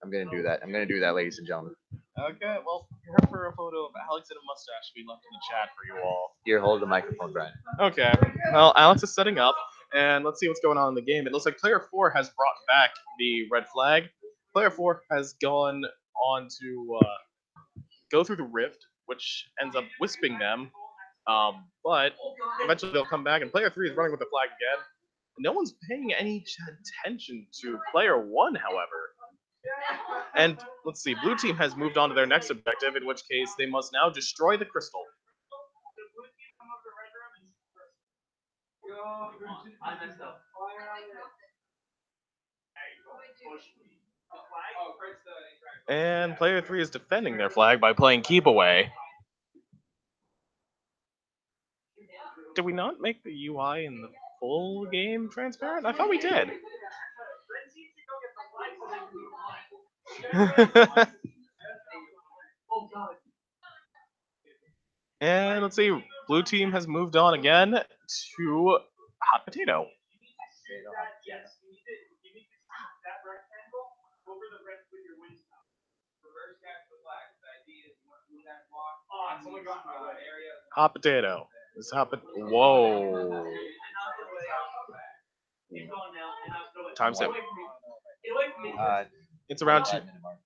I'm gonna do that. I'm gonna do that, ladies and gentlemen. Okay, well, here for a photo of Alex in a mustache we left in the chat for you all. Here, hold the microphone, Brian. Okay, well, Alex is setting up, and let's see what's going on in the game. It looks like player 4 has brought back the red flag. Player 4 has gone on to go through the rift, which ends up wisping them. But eventually they'll come back, and player 3 is running with the flag again. No one's paying any attention to player 1, however. And let's see, blue team has moved on to their next objective, in which case they must now destroy the crystal. And player 3 is defending their flag by playing keep away. Did we not make the UI in the full game transparent? I thought we did. And let's see, blue team has moved on again to hot potato. Hot potato. This hot Whoa. Time's it. It's around around 2. 5-minute mark.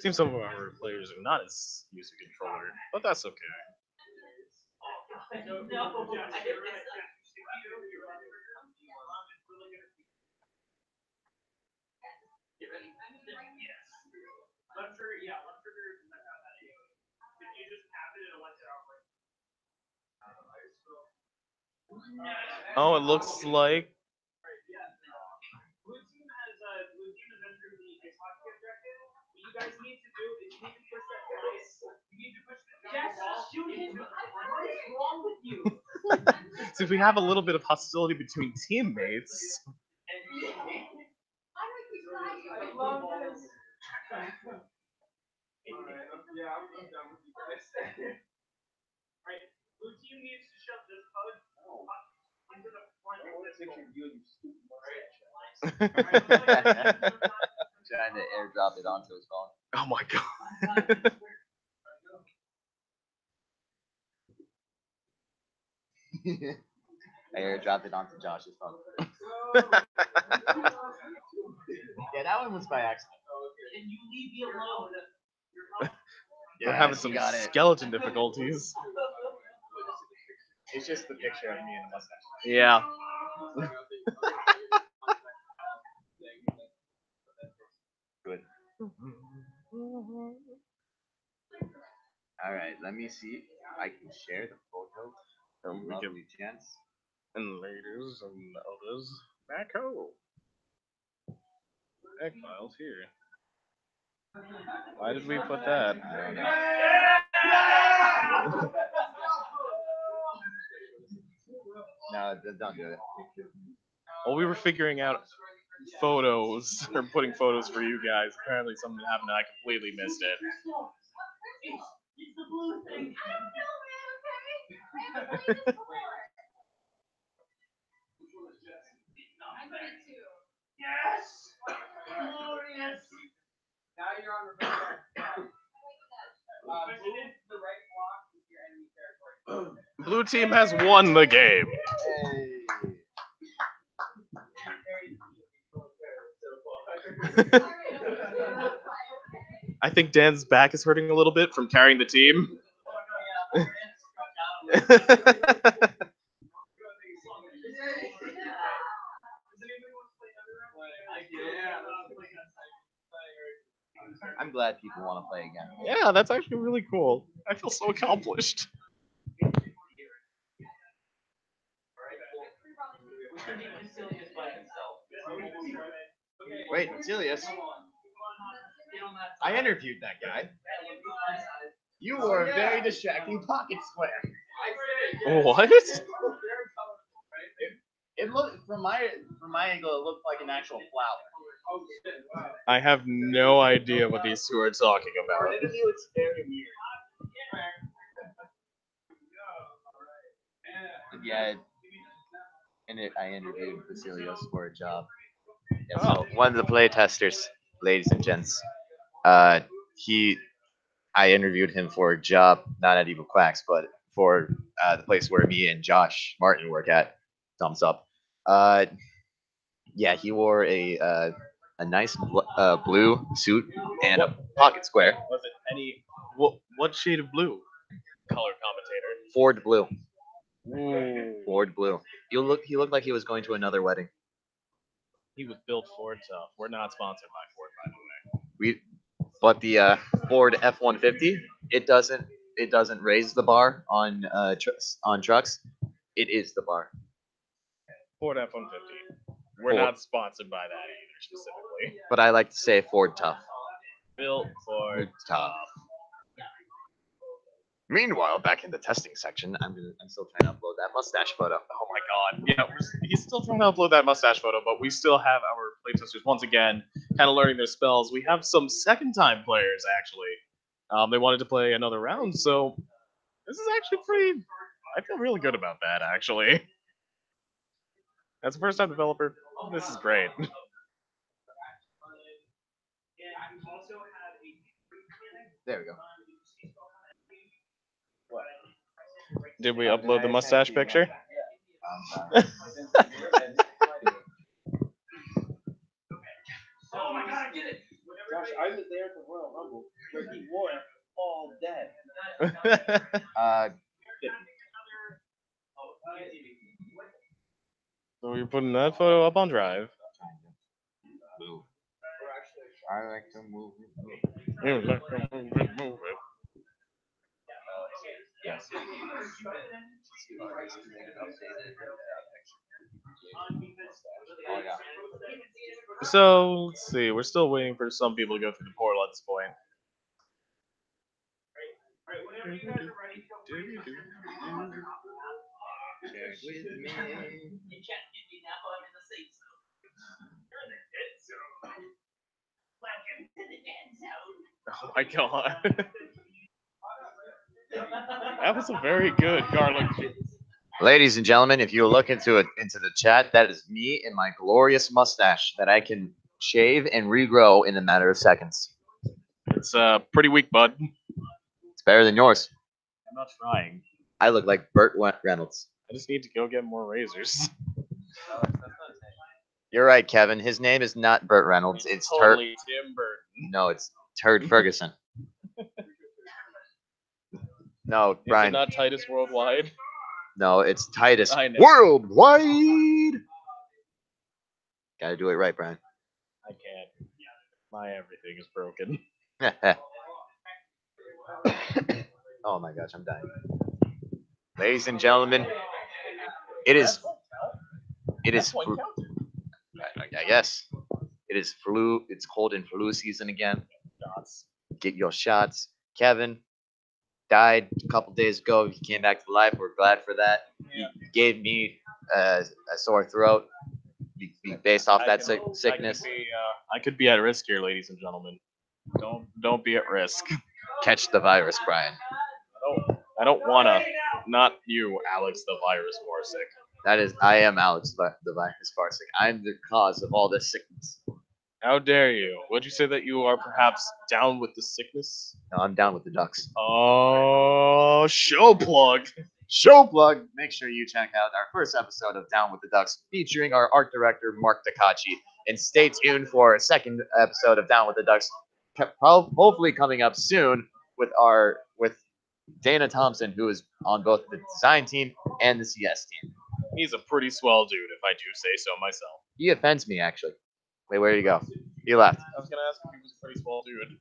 Seems some of our players are not as used to controller, but that's okay. Oh, it looks like. Since we have a little bit of hostility between teammates. Trying to airdrop it onto his phone. Oh my god. I airdropped it onto Josh's phone. Yeah, that one was by accident. Can you leave me alone? We're having Yes, some you got it. skeleton difficulties. It's just the picture of me and the mustache. Yeah. Good. All right, let me see if I can share the photo. We can, Lovely chance. and ladies and others, back home. Egg files here. Why did we put that? I don't know. No, don't do it. Well, we were figuring out photos, or putting photos for you guys. Apparently something happened and I completely missed it. It's the blue thing. I don't know, man, okay? I haven't played this before. I'm ready to. Yes! Glorious! Now you're on reverse. Move the right block with your enemy territory. Blue team has won the game. I think Dan's back is hurting a little bit from carrying the team. I'm glad people want to play again. Yeah, that's actually really cool. I feel so accomplished. Wait, Celius. I interviewed that guy. You were a very distracting pocket square. What? It looked from my angle, it looked like an actual flower. I have no idea what these two are talking about. It's very weird. Yeah, I interviewed Vasilios for a job. Yeah, so one of the playtesters, ladies and gents. I interviewed him for a job, not at Evil Quacks, but for the place where me and Josh Martin work at. Thumbs up. Yeah, he wore a nice blue suit and a pocket square. Was it any what shade of blue? Color commentator. Ford blue. Ooh. Ford blue. He looked like he was going to another wedding. He was built Ford tough. We're not sponsored by Ford, by the way. But the Ford F-150, it doesn't raise the bar on trucks. It is the bar. Ford F-150. We're not sponsored by that either, specifically. But I like to say Ford tough. Built Ford tough. Meanwhile, back in the testing section, I'm still trying to upload that mustache photo. Oh my god. Yeah, he's still trying to upload that mustache photo, but we still have our playtesters once again kind of learning their spells. We have some second-time players, actually. They wanted to play another round, so this is actually pretty... I feel really good about that, actually. As a first-time developer, this is great. There we go. Did we upload the mustache picture? Oh my god, I did it! Josh, I was there at the Royal Rumble where he wore it all day. So you're putting that photo up on Drive. Move. I like to move. You like to move it, move it. Yes. Oh yeah. So let's see. We're still waiting for some people to go through the portal at this point. Check with me. You can't get me now, I'm in the safe zone. You're in the dead zone. Welcome to the dead zone. Oh my god. That was a very good garlic. Ladies and gentlemen, if you look into the chat, that is me and my glorious mustache that I can shave and regrow in a matter of seconds. It's pretty weak, bud. It's better than yours. I'm not trying. I look like Burt Reynolds. I just need to go get more razors. You're right, Kevin. His name is not Burt Reynolds. It's totally Tim Burton. No, it's Turd Ferguson. No, Is it Brian. not Titus Worldwide? No, it's Titus I know. Worldwide. Gotta do it right, Brian. I can't. My everything is broken. Oh my gosh, I'm dying. Ladies and gentlemen, it is. I guess it is flu. It's cold and flu season again. Get your shots. Kevin died a couple days ago. He came back to life. We're glad for that. Yeah. He gave me a sore throat based off that sickness. I could be at risk here, ladies and gentlemen. Don't be at risk. Catch the virus, Brian. I don't wanna. Not you, Alex the Virus Warsick. That is, I am Alex the virus Farsick. I'm the cause of all this sickness. How dare you? Would you say that you are perhaps down with the sickness? No, I'm down with the Ducks. Oh, show plug. Show plug. Make sure you check out our first episode of Down with the Ducks, featuring our art director Mark Takachi, and stay tuned for a second episode of Down with the Ducks, hopefully coming up soon with Dana Thompson, who is on both the design team and the CS team. He's a pretty swell dude, if I do say so myself. He offends me, actually. Wait, where did he go? He left. I was gonna ask if he was a pretty swell dude.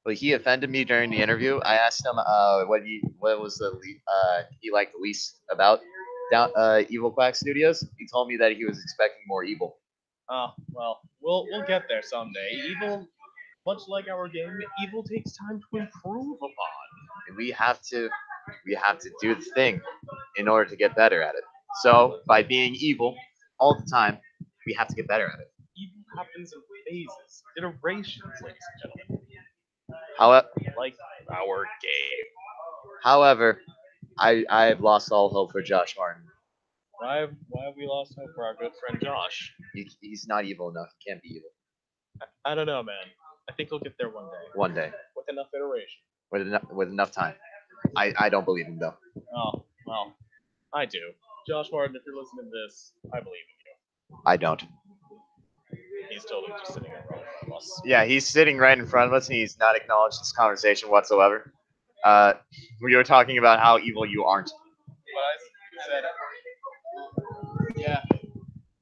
Well, he offended me during the interview. I asked him what was he liked least about Evil Quack Studios. He told me that he was expecting more evil. Oh, well, we'll get there someday. Evil, much like our game, evil takes time to improve upon. And we have to do the thing in order to get better at it. So by being evil all the time, we have to get better at it. Evil happens in phases, iterations, ladies and gentlemen. However, Like our game. However, I've lost all hope for Josh Martin. Why have we lost hope for our good friend Josh? He's not evil enough. He can't be evil. I don't know, man. I think he'll get there one day. One day, With enough iteration. with enough time. I don't believe him though. Oh, well, I do. Josh Martin, if you're listening to this, I believe in I don't. you. He's totally just sitting in front of us. Yeah, he's sitting right in front of us, and he's not acknowledged this conversation whatsoever. We were talking about how evil you aren't. Yeah.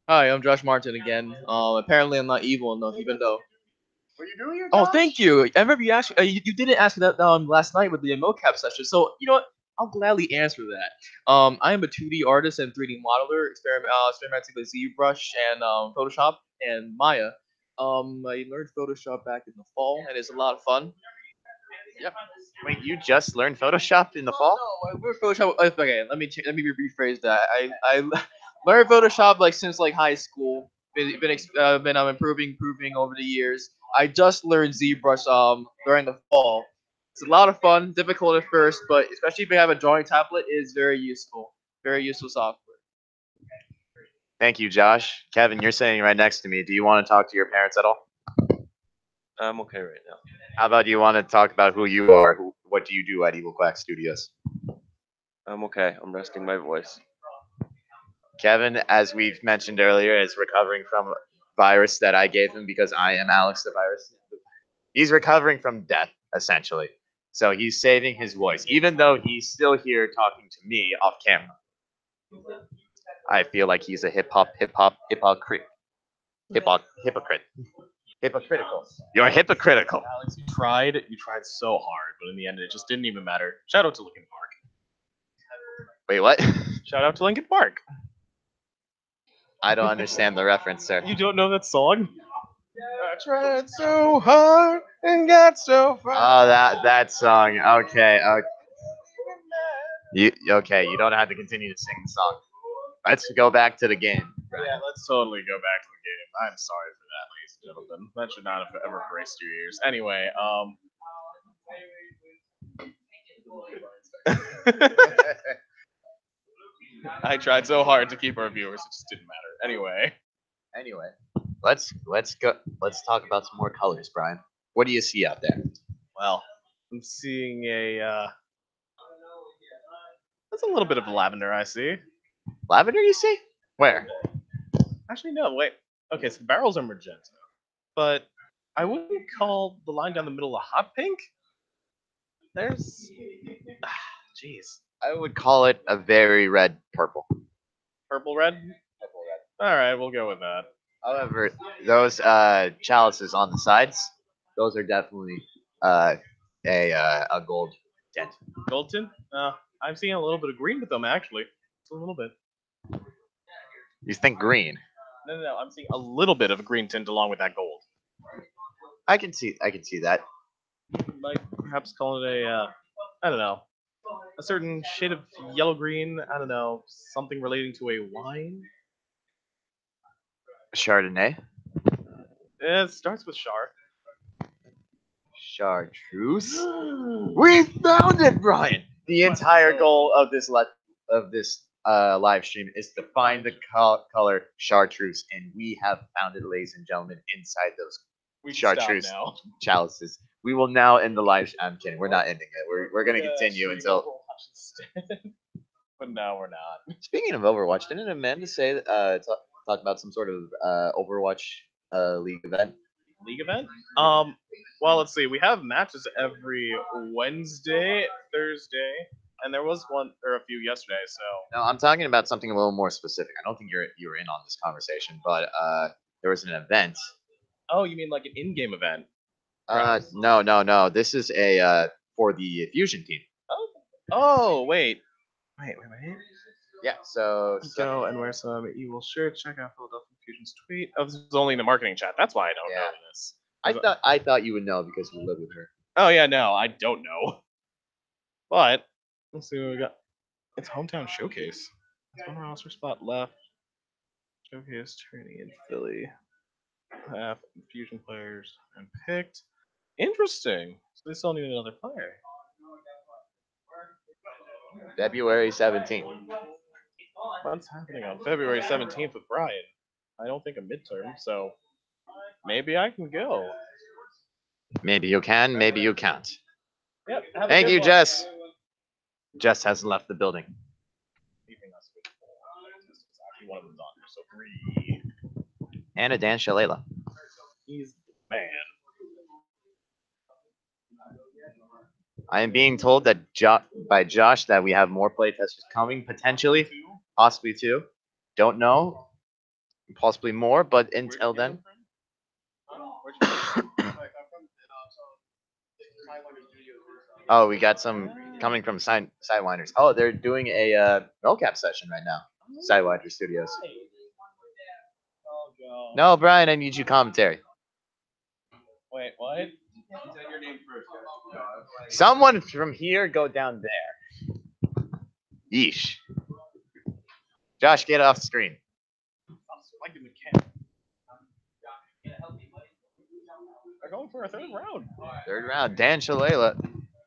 Hi, I'm Josh Martin again. Apparently I'm not evil enough, even though. Were you doing your Oh, thank you. I remember you asked. You didn't ask that last night with the mocap session. So you know what? I'll gladly answer that. I am a 2D artist and 3D modeler, experimenting with ZBrush and Photoshop and Maya. I learned Photoshop back in the fall, and it's a lot of fun. Yep. Wait, you just learned Photoshop in the fall? No, I learned Photoshop. Okay, let me rephrase that. I learned Photoshop like since like high school. Been improving over the years. I just learned ZBrush during the fall. It's a lot of fun, difficult at first, but especially if you have a drawing tablet, it is very useful. Very useful software. Thank you, Josh. Kevin, you're sitting right next to me. Do you want to talk to your parents at all? I'm okay right now. How about you want to talk about who you are? What do you do at Evil Quack Studios? I'm okay. I'm resting my voice. Kevin, as we've mentioned earlier, is recovering from a virus that I gave him because I am Alex the virus. He's recovering from death, essentially. So he's saving his voice, even though he's still here talking to me off camera. I feel like he's a hypocrite. Hypocritical. You're hypocritical. Alex, you tried so hard, but in the end, it just didn't even matter. Shout out to Linkin Park. Wait, what? Shout out to Linkin Park. I don't understand the reference, sir. You don't know that song? I tried so hard and got so far. Oh, that song. Okay, You don't have to continue to sing the song. Let's go back to the game. Yeah, let's totally go back to the game. I'm sorry for that, ladies and gentlemen. That should not have ever graced your ears. Anyway, I tried so hard to keep our viewers, it just didn't matter. Anyway, let's talk about some more colors, Brian. What do you see out there? Well, I'm seeing that's a little bit of lavender I see. Lavender, you see? Where? Actually, no, wait. Okay, so the barrels are magenta, but I wouldn't call the line down the middle a hot pink. There's, jeez, I would call it a very red purple. purple red. All right, we'll go with that. However, those chalices on the sides, those are definitely a gold tint. Gold tint. I'm seeing a little bit of green with them actually. Just a little bit. You think green? No. I'm seeing a little bit of green tint along with that gold. I can see that. Might perhaps call it I don't know, a certain shade of yellow green. I don't know, something relating to a wine. Chardonnay. It starts with char. Chartreuse. We found it, Brian. The entire goal of this live stream is to find the color chartreuse, and we have found it, ladies and gentlemen, inside those We can chartreuse stop now. chalices. We will now end the live. I'm kidding. We're not ending it. We're gonna continue should we until. Overwatch instead? But no, we're not. Speaking of Overwatch, didn't Amanda say talk about some sort of Overwatch league event? League event? Well, let's see. We have matches every Wednesday, Thursday, and there was one or a few yesterday. So No, I'm talking about something a little more specific. I don't think you were in on this conversation, but there was an event. oh, you mean like an in-game event? No. This is a for the Fusion team. Oh, wait. Yeah. So Go and wear some evil shirt. Check out Philadelphia Fusion's tweet. Oh, this is only in the marketing chat. That's why I don't know this. I thought you would know because you live with her. Oh yeah, no, I don't know. But let's see what we got. It's hometown showcase. There's one roster spot left. Showcase training in Philly. Half Fusion players unpicked. Interesting. So they still need another player. February 17th. What's happening on February 17th with Brian? I don't think a midterm, so maybe I can go. Maybe you can, maybe you can't. Yep. have a Thank good you, one. Jess. Jess has left the building. Leaving us with four. Actually, one of them's on here, so 3. Anna Dan Shalala. He's the man. I am being told that by Josh that we have more playtesters coming, potentially, possibly 2. Don't know. Possibly more, but until then. Oh, we got some coming from Sidewinders. Oh, they're doing a mocap session right now. Sidewinder Studios. Oh, God. No, Brian, I need you commentary. Wait, what? Your name first. Someone from here go down there. Yeesh. Josh, get off the screen. I'm spiking the cat. They're going for a third round. Third round, Dan Shalala,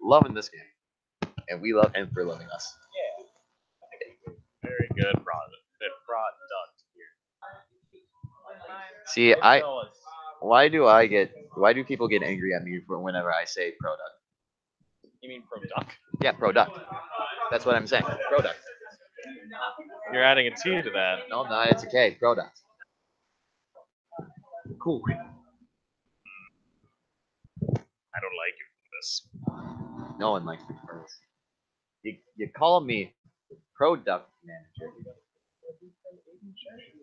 loving this game, and we love him for loving us. Very good, Ron. It brought Duck here. See, why do people get angry at me for whenever I say product? You mean pro duck? Yeah, product. That's what I'm saying. Product. You're adding a T to that. No, I'm not. It's a K. Product. Cool. I don't like you for this. No one likes me for this. You call me product manager.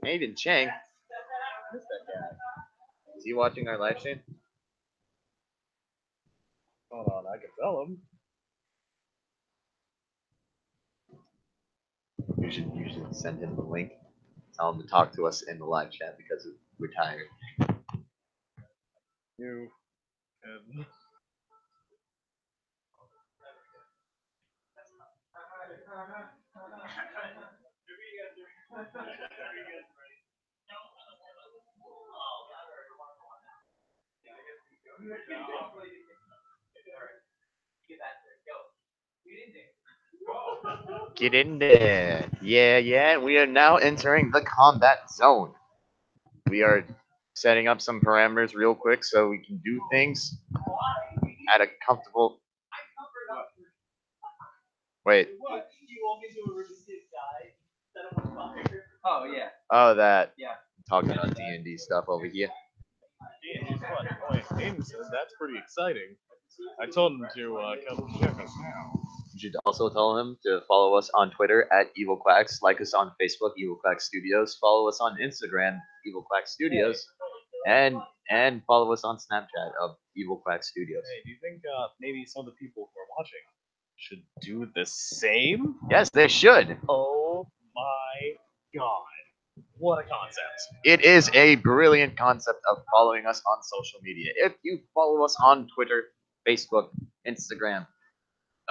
Aiden Chang. Is he watching our live stream? Hold on, I can tell him. You should send him the link. Tell him to talk to us in the live chat because we're tired. You can. Get in there. Yeah. We are now entering the combat zone. We are setting up some parameters real quick so we can do things at a comfortable. Wait. Oh yeah. Oh, that. Yeah. Talking about D&D stuff over here. D&D's fun. Oh, wait, Aiden says that's pretty exciting. I told him to come check us now. You should also tell him to follow us on Twitter at Evil Quacks, like us on Facebook, Evil Quacks Studios, follow us on Instagram, Evil Quacks Studios, and follow us on Snapchat of Evil Quacks Studios. Hey, do you think maybe some of the people who are watching should do the same? Yes, they should. Oh my god. What a concept. It is a brilliant concept of following us on social media. If you follow us on Twitter, Facebook, Instagram,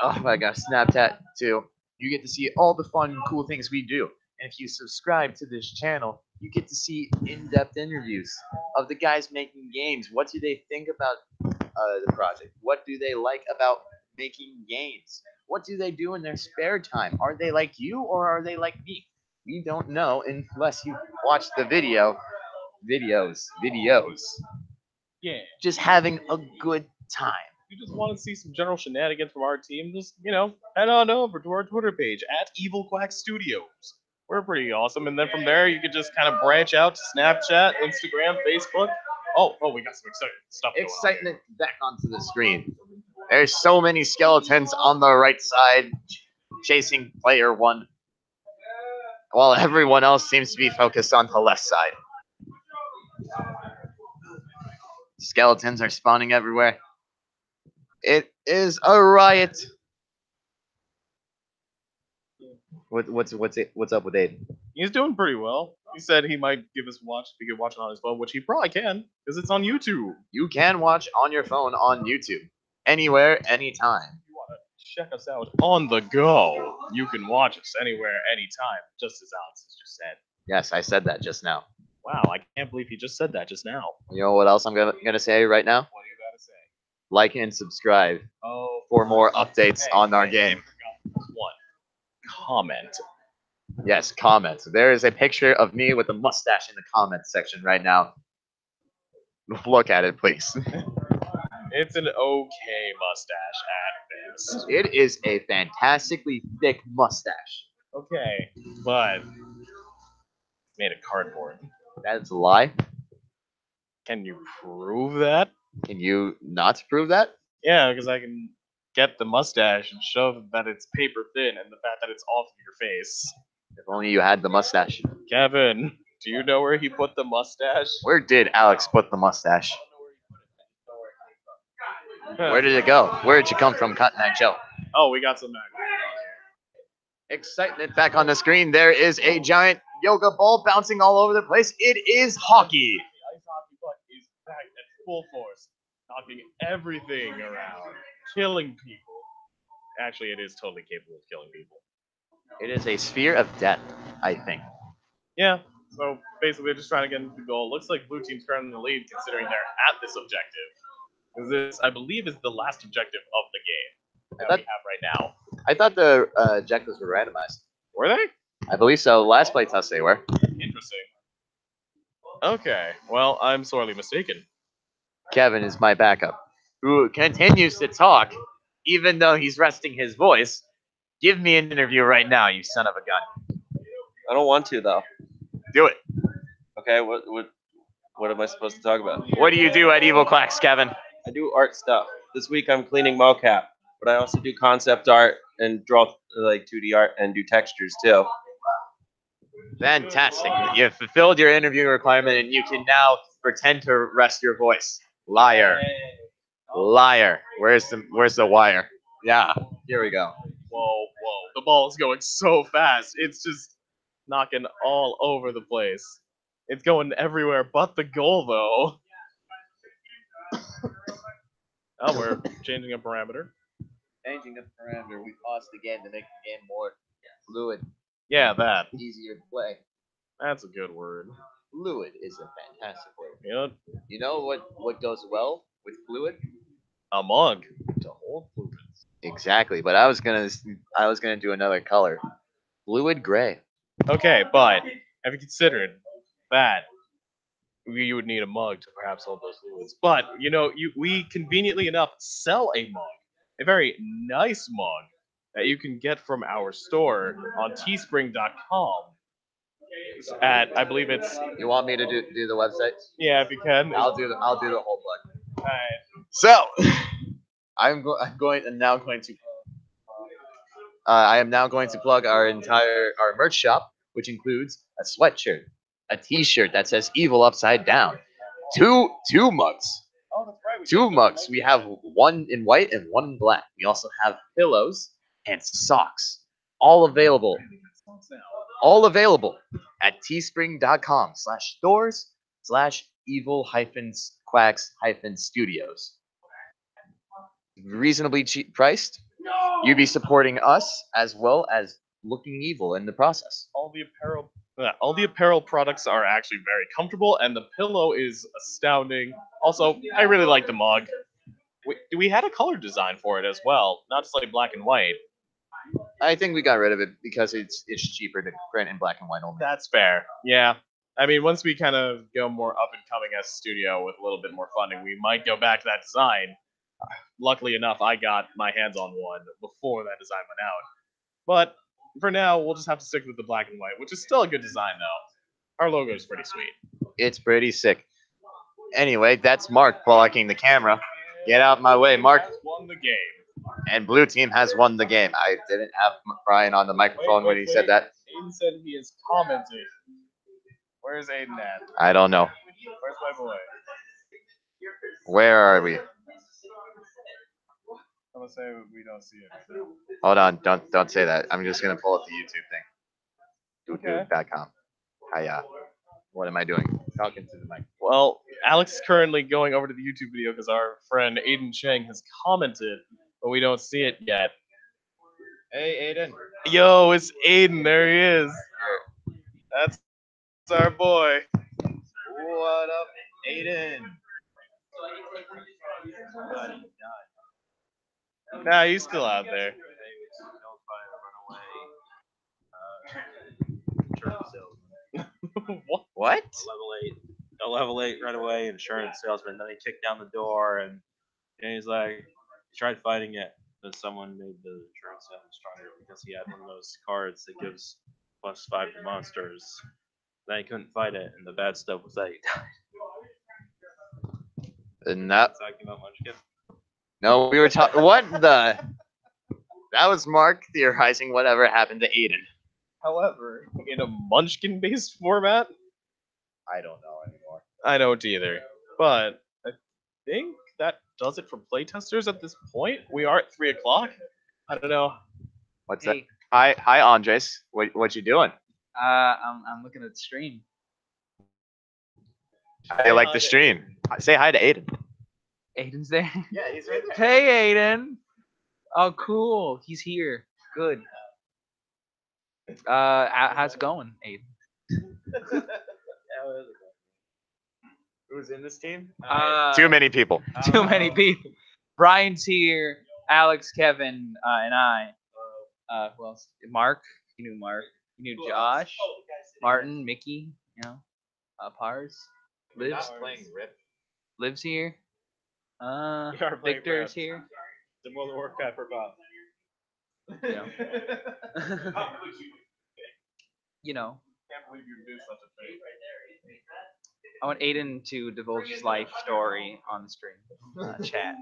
oh my gosh, Snapchat too, you get to see all the fun, cool things we do. And if you subscribe to this channel, you get to see in-depth interviews of the guys making games. What do they think about the project? What do they like about making games? What do they do in their spare time? Are they like you or are they like me? We don't know unless you watch the videos. Yeah. Just having a good time. If you just want to see some general shenanigans from our team, just, head on over to our Twitter page at Evil Quack Studios. We're pretty awesome. And then from there, you can just kind of branch out to Snapchat, Instagram, Facebook. Oh, we got some exciting stuff going on. Excitement back onto the screen. There's so many skeletons on the right side chasing player one, while everyone else seems to be focused on the left side. Skeletons are spawning everywhere. It is a riot. What's up with Aiden? He's doing pretty well. He said he might give us a watch if he could watch it on his phone, which he probably can, because it's on YouTube. You can watch on your phone on YouTube. Anywhere, anytime. If you want to check us out on the go, you can watch us anywhere, anytime, just as Alex has just said. Yes, I said that just now. Wow, I can't believe he just said that just now. You know what else I'm gonna say right now? What do you gotta say? Like and subscribe Oh, for more updates on our game. One. Comment. Yes, comments. There is a picture of me with a mustache in the comments section right now. Look at it, please. It's an okay mustache at best. It is a fantastically thick mustache. Okay, but made of cardboard. That's a lie. Can you prove that? Can you not prove that? Yeah, because I can get the mustache and show that it's paper thin and the fact that it's off of your face. If only you had the mustache. Kevin, do you know where he put the mustache? Where did Alex put the mustache? Where did it go? Where did you come from, Cotton Eye Joe? Oh, we got some back. Excitement back on the screen. There is a giant yoga ball bouncing all over the place. It is hockey. The ice hockey puck is back at full force, knocking everything around, killing people. Actually, it is totally capable of killing people. It is a sphere of death, I think. Yeah, so basically they're just trying to get into the goal. Looks like blue team's currently in the lead considering they're at this objective. Because this, I believe, is the last objective of the game that we have right now. I thought the objectives were randomized. Were they? I believe so. Last playtest they were. Interesting. Okay, well, I'm sorely mistaken. Kevin is my backup, who continues to talk, even though he's resting his voice, Give me an interview right now, you son of a gun. I don't want to though. Do it. Okay, what am I supposed to talk about? What do you do at Evil Quacks, Kevin? I do art stuff. This week I'm cleaning mocap, but I also do concept art and draw like 2D art and do textures too. Fantastic. You have fulfilled your interview requirement and you can now pretend to rest your voice. Liar. Liar. Where's the wire? Yeah, here we go. Whoa, whoa. The ball is going so fast. It's just knocking all over the place. It's going everywhere but the goal, though. Oh, we're changing a parameter. Changing the parameter, we paused the game to make the game more fluid, Yeah, that. easier to play. That's a good word. Fluid is a fantastic word. You know, You know what goes well with fluid? a mug. To hold fluids. Exactly, but I was gonna do another color. Fluid gray. Okay, but have you considered that you would need a mug to perhaps hold those fluids? But you know, we conveniently enough sell a mug, a very nice mug that you can get from our store on teespring.com. At I believe it's You want me to do the website? yeah, if you can. I'll do the whole plug. Alright. So, I am now going to plug our merch shop, which includes a sweatshirt, a T-shirt that says "Evil" upside down, two mugs. Oh, that's right. Two mugs. We have one in white and one in black. We also have pillows and socks, all available at teespring.com/stores/evil-quacks-studios. Reasonably cheap priced. You'd be supporting us as well as looking evil in the process. All the apparel products are actually very comfortable, and the pillow is astounding. Also, I really like the mug. We had a color design for it as well, not just like black and white. I think we got rid of it because it's cheaper to print in black and white only. That's fair. Yeah. I mean, once we kind of go more up and coming as a studio with a little bit more funding, we might go back to that design. Luckily enough, I got my hands on one before that design went out. But for now, we'll just have to stick with the black and white, which is still a good design, though. Our logo is pretty sweet. It's pretty sick. Anyway, that's Mark blocking the camera. Get out my way, Mark. Won the game. And blue team has won the game. I didn't have Brian on the microphone when he said that. Aiden said he is commenting. Where's Aiden at? I don't know. Where's my boy? Where are we? I'm gonna say we don't see it. Hold on. Don't say that. I'm just gonna pull up the YouTube thing. Okay. YouTube.com. Hiya. What am I doing? Talking to the mic. Well, Alex is currently going over to the YouTube video because our friend Aiden Cheng has commented, but we don't see it yet. Hey, Aiden. Yo, it's Aiden. There he is. That's our boy. What up, Aiden? Nah, he's still out there. What? What? A level 8 right away insurance salesman. Then he kicked down the door and he's like, he tried fighting it, but someone made the insurance salesman stronger because he had one of those cards that gives +5 to monsters. Then he couldn't fight it, and the bad stuff was that he died. Not, Talking about Munchkin. no, we were talking. What the? That was Mark theorizing whatever happened to Aiden. However, in a Munchkin-based format, I don't know anymore. I don't either. But I think that does it for playtesters at this point. We are at 3 o'clock. I don't know. What's Hey, that? Hi, Andres. What you doing? I'm looking at the stream. I like the stream. Say hi to Aiden. Aiden's there. Yeah, he's right there. Hey, Aiden. Oh, cool. He's here. Good. How's it going, Aiden? Who's in this team? Too many people. Too many people. Brian's here. Alex, Kevin, and I. Who else? Mark. You knew Mark. You knew Josh. Martin, Mickey. You know. Pars. Lives. Playing Rip. Lives here. We are playing Victor's Rip. here. The World of Warcraft for Bob. You know. You know. Can't believe you do such a thing. I want Aiden to divulge his life story on the stream chat.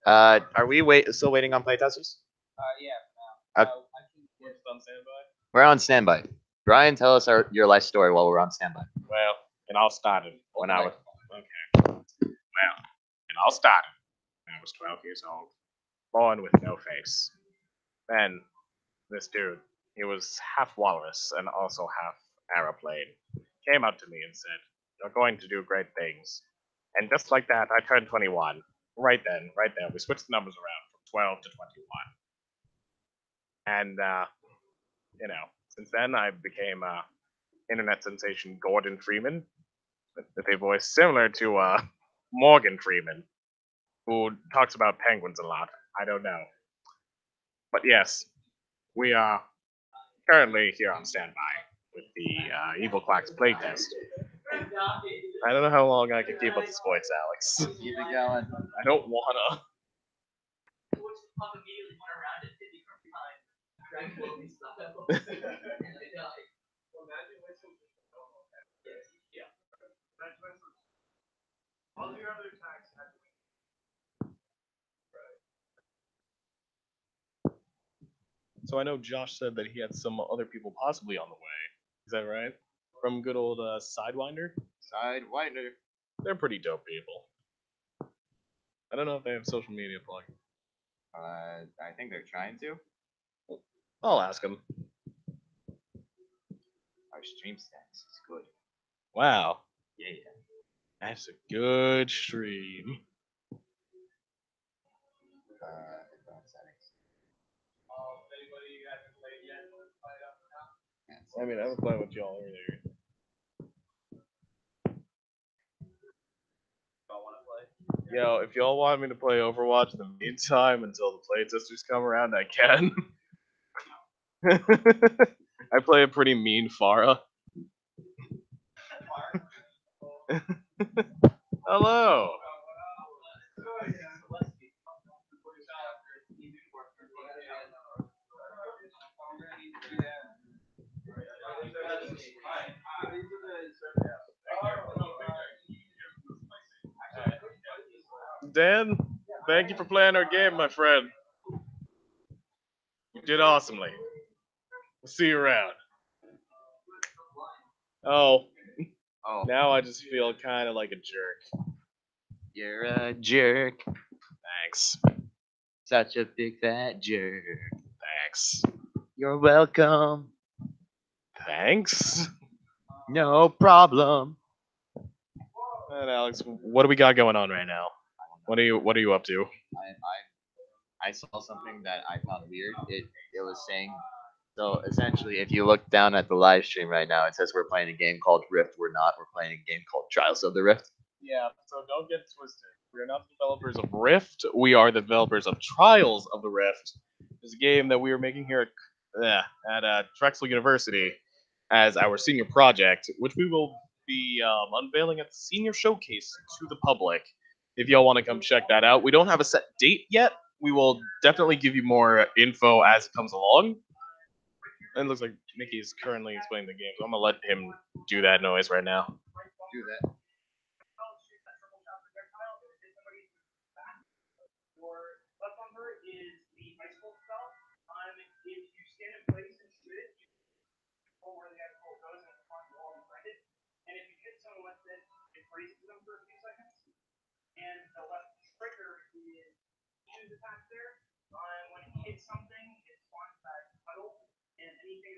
Are we still waiting on playtesters? Yeah. Uh, We're just on standby. We're on standby. Brian, tell us your life story while we're on standby. Well, it all started when I was it all started when I was 12 years old, born with no face. Then this dude, he was half walrus and also half aeroplane, came up to me and said, "You're going to do great things." And just like that, I turned 21. Right then, right there, we switched the numbers around from 12 to 21. And since then I became internet sensation Gordon Freeman with a voice similar to Morgan Freeman, who talks about penguins a lot. I don't know. But yes, we are currently here on standby with the Evil Quacks playtest. I don't know how long I can keep up this voice, Alex. Keep it going. I don't wanna. So I know Josh said that he had some other people possibly on the way. Is that right? From good old Sidewinder? Sidewinder. They're pretty dope people. I don't know if they have social media plug. I think they're trying to. I'll ask them. Our stream stats is good. Wow, Yeah. that's a good stream. Advanced settings. I mean, I was playing with y'all earlier. Yo, if y'all want me to play Overwatch in the meantime until the playtesters come around, I can. I play a pretty mean Pharah. Hello. Dan, thank you for playing our game, my friend. You did awesomely. We'll see you around. Oh, Oh, now I just feel kind of like a jerk. you're a jerk. Thanks. Such a big fat jerk. Thanks. You're welcome. Thanks. No problem. And Alex, what do we got going on right now? What are you up to? I saw something that I found weird. It was saying, so essentially, if you look down at the live stream right now, it says we're playing a game called Rift. We're not. We're playing a game called Trials of the Rift. Yeah, so don't get twisted. We are not the developers of Rift. We are the developers of Trials of the Rift. It's a game that we are making here at Drexel University as our senior project, which we will be unveiling at the senior showcase to the public. If y'all want to come check that out, we don't have a set date yet. We will definitely give you more info as it comes along. And it looks like Mickey is currently explaining the game, so I'm gonna let him do that noise right now. Do that.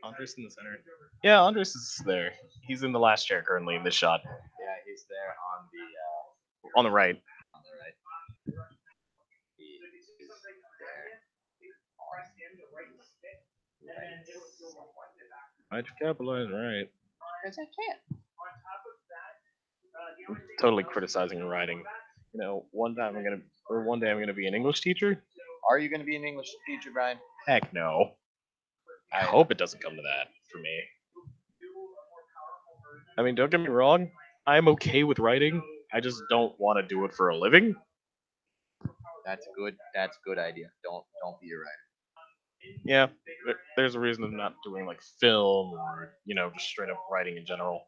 Andres in the center. Yeah, Andres is there. He's in the last chair currently in this shot. Yeah, he's there on the On the right. on the right. He is there. Why'd you capitalize right? Because I can't. Totally criticizing your writing. You know, one day I'm gonna be an English teacher. Are you going to be an English teacher, Brian? Heck no. I hope it doesn't come to that for me. I mean, don't get me wrong. I'm okay with writing. I just don't want to do it for a living. That's a good idea. Don't be a writer. Yeah, there's a reason I'm not doing like film or just straight up writing in general.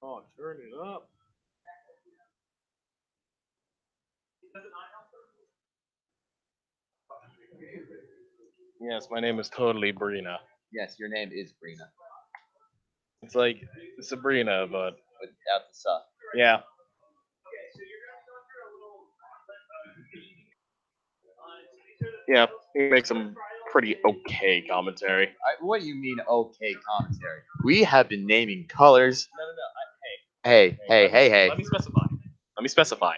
Oh, turn it up. Yes, my name is totally Brina. Yes, your name is Brina. It's like Sabrina, but Without the suck. yeah. Yeah, he makes some pretty okay commentary. What do you mean, okay commentary? We have been naming colors. Hey. Let me specify.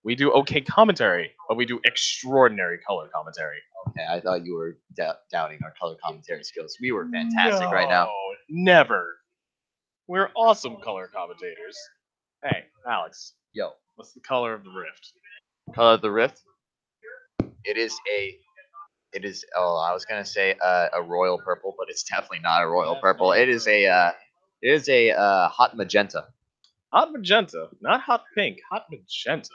We do okay commentary, but we do extraordinary color commentary. Okay, I thought you were doubting our color commentary skills. We were fantastic right now. Never. We're awesome color commentators. Hey, Alex, Yo, what's the color of the rift? color of the rift. It is. Oh, I was gonna say a royal purple, but it's definitely not a royal purple. It is a hot magenta. Hot magenta, not hot pink. Hot magenta.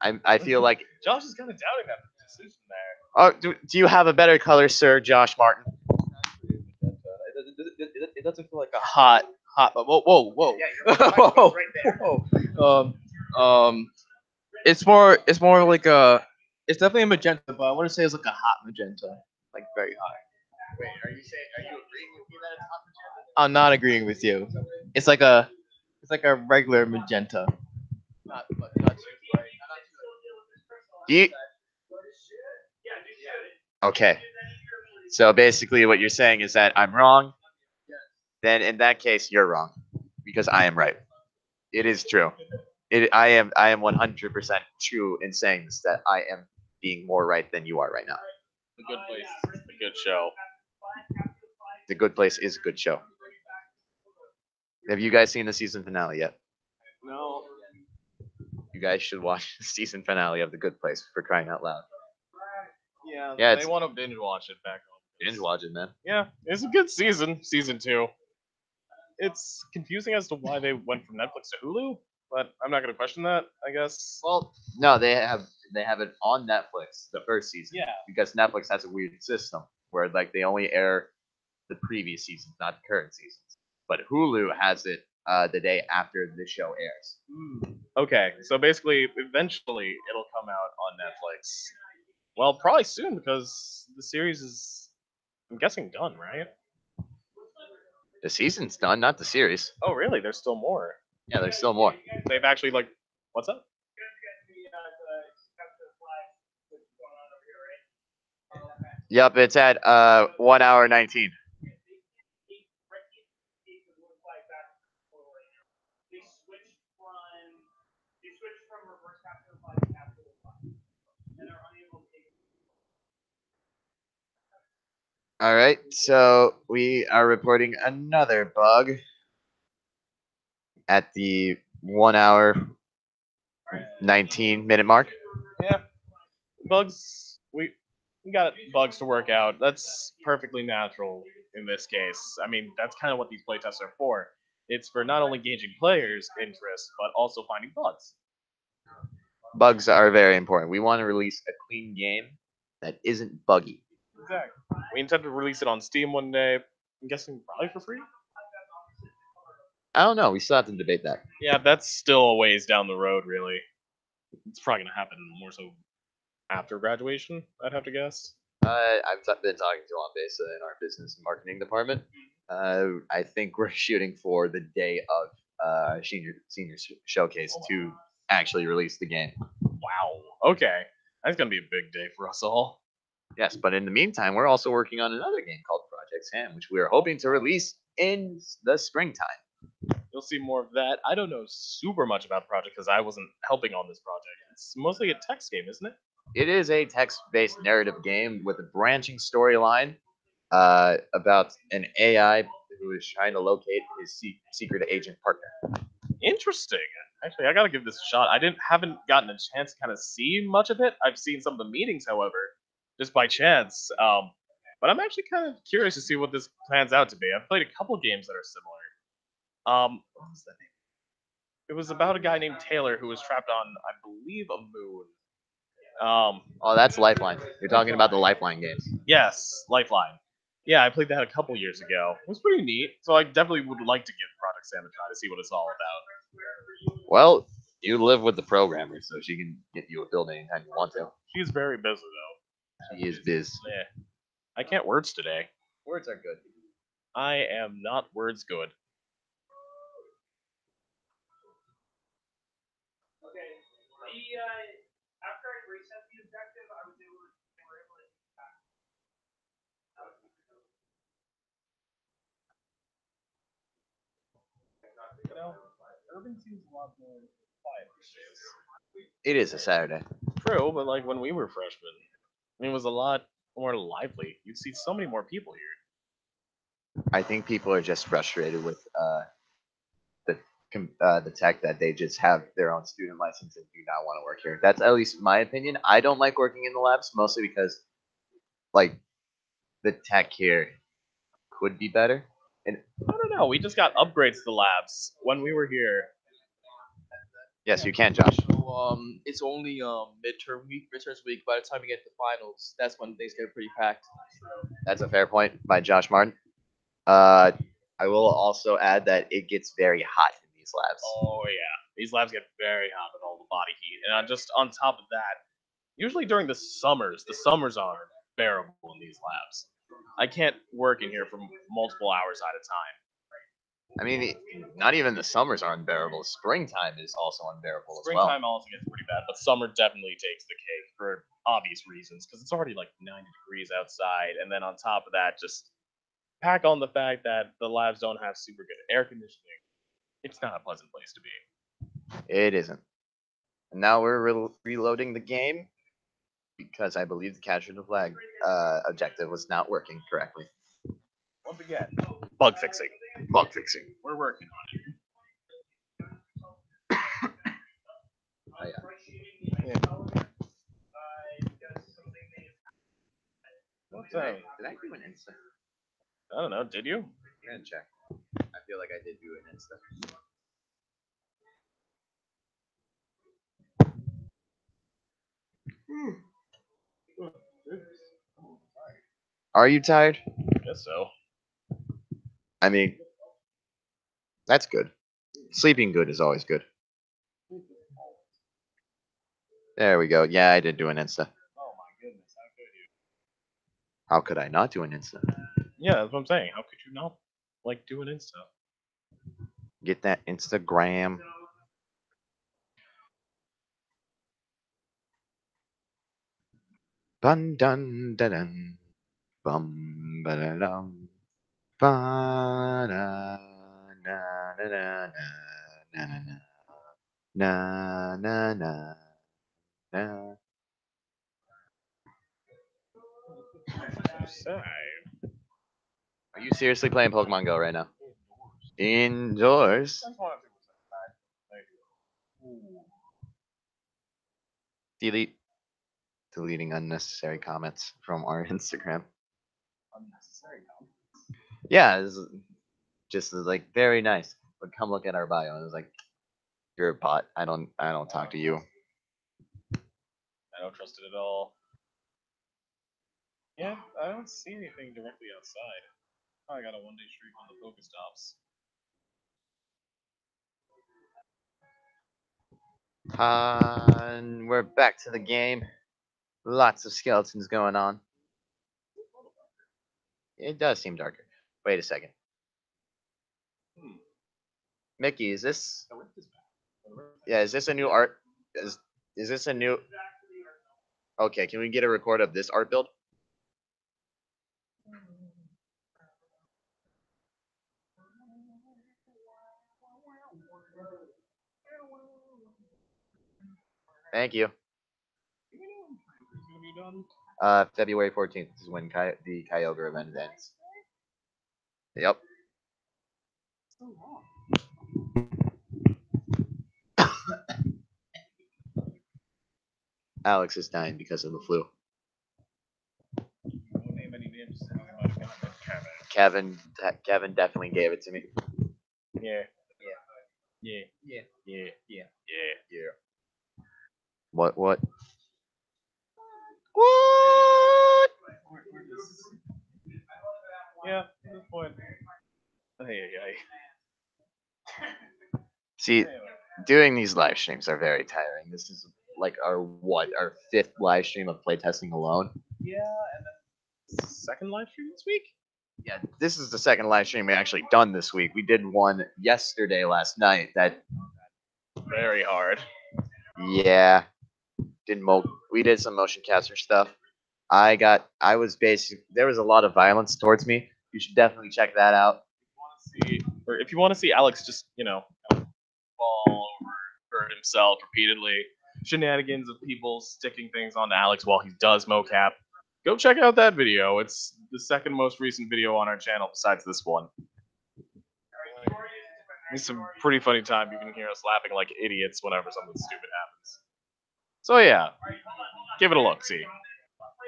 I feel like. Josh is kind of doubting that decision there. Oh, do you have a better color, sir, Josh Martin? It doesn't feel like a hot. Whoa. Whoa. It's more like a. It's definitely a magenta, but I want to say it's like a hot magenta, like very hot. Wait, are you agreeing with me that it's hot magenta? I'm not agreeing with you. It's like a regular magenta. Not too bright. You. Okay. So basically, what you're saying is that I'm wrong. Then in that case, you're wrong, because I am right. It is true. I am 100% true in saying this, that I am being more right than you are right now. The Good Place is a good show. The Good Place is a good show. Have you guys seen the season finale yet? No. You guys should watch the season finale of The Good Place, for crying out loud. Yeah, Yeah, they it's- want to binge watch it back home. Binge watch it, man. Yeah, it's a good season. Season 2. It's confusing as to why they went from Netflix to Hulu, but I'm not gonna question that. I guess. Well, no, they have it on Netflix, the first season. Yeah. Because Netflix has a weird system where like they only air the previous seasons, not the current seasons. But Hulu has it the day after the show airs. Okay, so basically, eventually it'll come out on Netflix. Well, probably soon because the series is, I'm guessing, done, right? The season's done, not the series. Oh, really? There's still more. Yeah, there's still more. They've actually what's up? Yep, it's at 1 hour 19. All right, so we are reporting another bug at the 1 hour 19-minute mark. Yeah, bugs. We got bugs to work out. That's perfectly natural in this case. I mean, that's kind of what these playtests are for. It's for not only gauging players' interest, but also finding bugs. Bugs are very important. We want to release a clean game that isn't buggy. Exactly. We intend to release it on Steam one day. I'm guessing probably for free. I don't know. We still have to debate that. Yeah, that's still a ways down the road, really. It's probably gonna happen more so after graduation, I'd have to guess. I've been talking to Aunt Besa in our business and marketing department, I think we're shooting for the day of senior showcase to actually release the game. Wow. Okay. That's gonna be a big day for us all. Yes, but in the meantime, we're also working on another game called Project Sam, which we are hoping to release in the springtime. You'll see more of that. I don't know super much about the project because I wasn't helping on this project. It's mostly a text game, isn't it? It is a text-based narrative game with a branching storyline about an AI who is trying to locate his secret agent partner. Interesting. Actually, I gotta give this a shot. I haven't gotten a chance to kind of see much of it. I've seen some of the meetings, however, just by chance. But I'm actually kind of curious to see what this plans out to be. I've played a couple games that are similar. What was that name? It was about a guy named Taylor who was trapped on, I believe, a moon. Oh, that's Lifeline. You're talking about the Lifeline games. Yes, Lifeline. Yeah, I played that a couple years ago. It was pretty neat. So I definitely would like to give Project Sam a try to see what it's all about. Well, you live with the programmer, so she can get you a build anytime you want to. She's very busy though. She is biz. Yeah. I can't words today. Words are good. I am not words good. Okay. After I reset the objective, I was able to. They were able to get back. You know, Urban seems a lot more quiet these days. It is a Saturday. True, but like when we were freshmen, it was a lot more lively. You'd see so many more people here. I think people are just frustrated with the tech that they just have their own student license and do not want to work here. That's at least my opinion. I don't like working in the labs mostly because like the tech here could be better. And I don't know. We just got upgrades to the labs when we were here. yes, you can, Josh. So it's only midterms week. By the time we get to finals, that's when things get pretty packed. That's a fair point by Josh Martin. I will also add that it gets very hot in these labs. Oh yeah, these labs get very hot with all the body heat, and just on top of that, usually during the summers are bearable in these labs. I can't work in here for multiple hours at a time. I mean, not even the summers are unbearable. Springtime is also unbearable as well. Springtime also gets pretty bad, but summer definitely takes the cake for obvious reasons because it's already like 90 degrees outside, and then on top of that, just pack on the fact that the labs don't have super good air conditioning. It's not a pleasant place to be. It isn't. And now we're reloading the game because I believe the capture the flag objective was not working correctly. Once again, bug fixing. Bug fixing. We're working on it. Oh, yeah. What's Did I do an Insta? I don't know. Did you? I'm gonna check. I feel like I did do an Insta. Are you tired? I guess so. I mean, that's good. Sleeping good is always good. There we go. Yeah, I did do an Insta. Oh my goodness, how could you? How could I not do an Insta? Yeah, that's what I'm saying. How could you not like do an Insta? Get that Instagram. Dun dun dun dun. Bum ba da dum. Ba na na na na na na na na na. Sad. Are you seriously playing Pokemon Go right now? Indoors. Deleting unnecessary comments from our Instagram. Unnecessary comments. Yeah, it's just like very nice. But come look at our bio and it's like you're a bot. I don't talk to you. I don't trust it at all. Yeah, I don't see anything directly outside. I got a one-day streak on the Pokestops. And we're back to the game. Lots of skeletons going on. It does seem darker. Wait a second. Mickey, is this? Yeah, is this a new art? Is this a new? Okay, can we get a record of this art build? Thank you. February 14th is when the Kyogre event ends. Yep. Alex is dying because of the flu. Kevin definitely gave it to me. Yeah. Yeah. Yeah. Yeah. Yeah. What? What? Yeah, at this point. Hey. See, doing these live streams are very tiring. This is like our fifth live stream of playtesting alone. Yeah, and then second live stream this week? Yeah, this is the second live stream we actually done this week. We did one yesterday, last night. That Very hard. yeah, we did some motion capture stuff. There was a lot of violence towards me. You should definitely check that out. If you want to see Alex just, fall over, hurt himself repeatedly, shenanigans of people sticking things onto Alex while he does mocap, go check out that video. It's the second most recent video on our channel besides this one. It's some pretty funny time. You can hear us laughing like idiots whenever something stupid happens. So yeah, give it a look. See.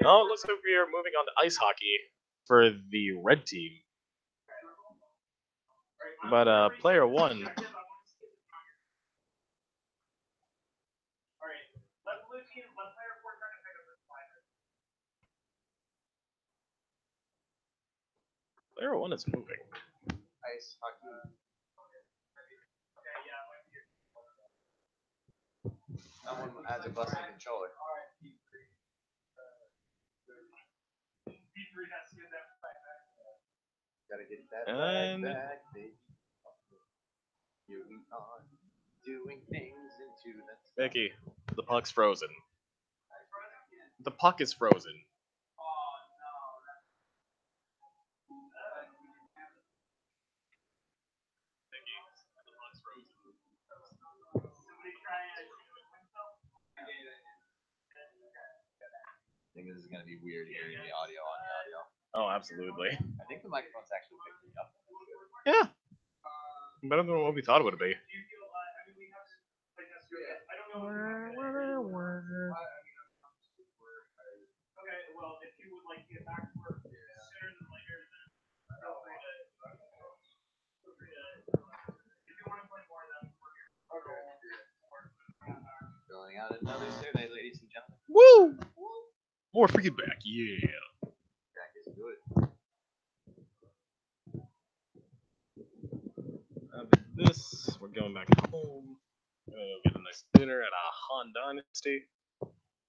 Oh, it looks like we are moving on to ice hockey for the red team. But player one. Player one is moving. Ice hockey. Someone has a busted controller. Gotta get that And- back, baby. Here we are, doing things into the. Mickey, the puck's frozen. The puck is frozen. Mickey, the puck's frozen. I think this is gonna be weird hearing the audio on the audio. Oh, absolutely. I think the microphone's actually picking me up. Yeah. Better than what we thought it would be. Filling out another survey, ladies and gentlemen. Woo! More feedback, yeah. Jack is good. After this, we're going back home. We're gonna go get a nice dinner at a Han Dynasty.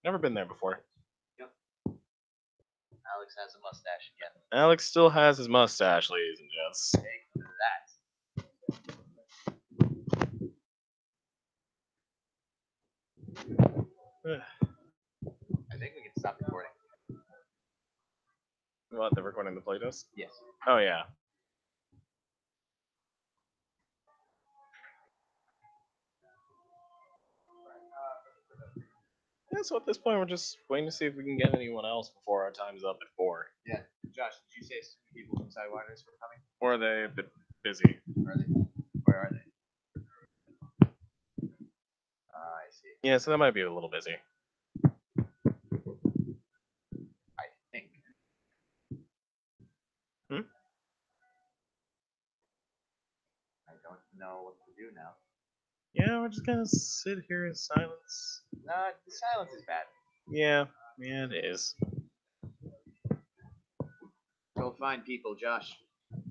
Never been there before. Alex has a mustache again. Alex still has his mustache, ladies and gents. Take that. I think we can stop recording. What, they're recording the playtest? Yes. Oh, yeah. Yeah, so at this point, we're just waiting to see if we can get anyone else before our time's up at 4. Yeah. Josh, did you say some people from Sidewinders were coming? Or are they a bit busy? Are they? Where are they? I see. Yeah, so that might be a little busy. I think. I don't know what to do now. Yeah, we're just gonna sit here in silence. Nah, the silence is bad. Yeah, it is. Go find people, Josh.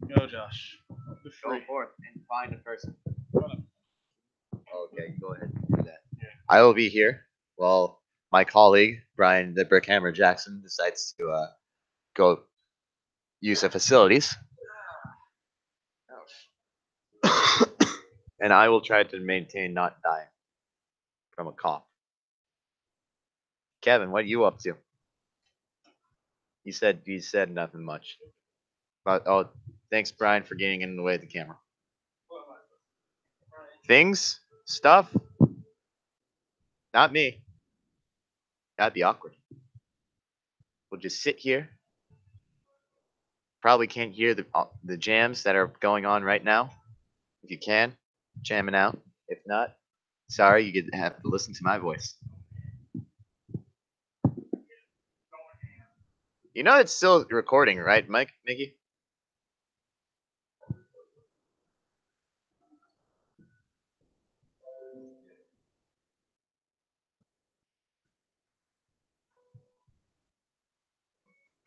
Go, Josh. Go forth and find a person. Okay, go ahead and do that. Yeah. I will be here while my colleague, Brian the Brickhammer Jackson, decides to go use the facilities. And I will try to maintain not dying from a cough. Kevin, what are you up to? You said nothing much. But oh, thanks Brian for getting in the way of the camera. Things, stuff, not me. That'd be awkward. We'll just sit here. Probably can't hear the jams that are going on right now. If you can, jamming out. If not, sorry, you get have to listen to my voice. You know it's still recording, right, Mickey?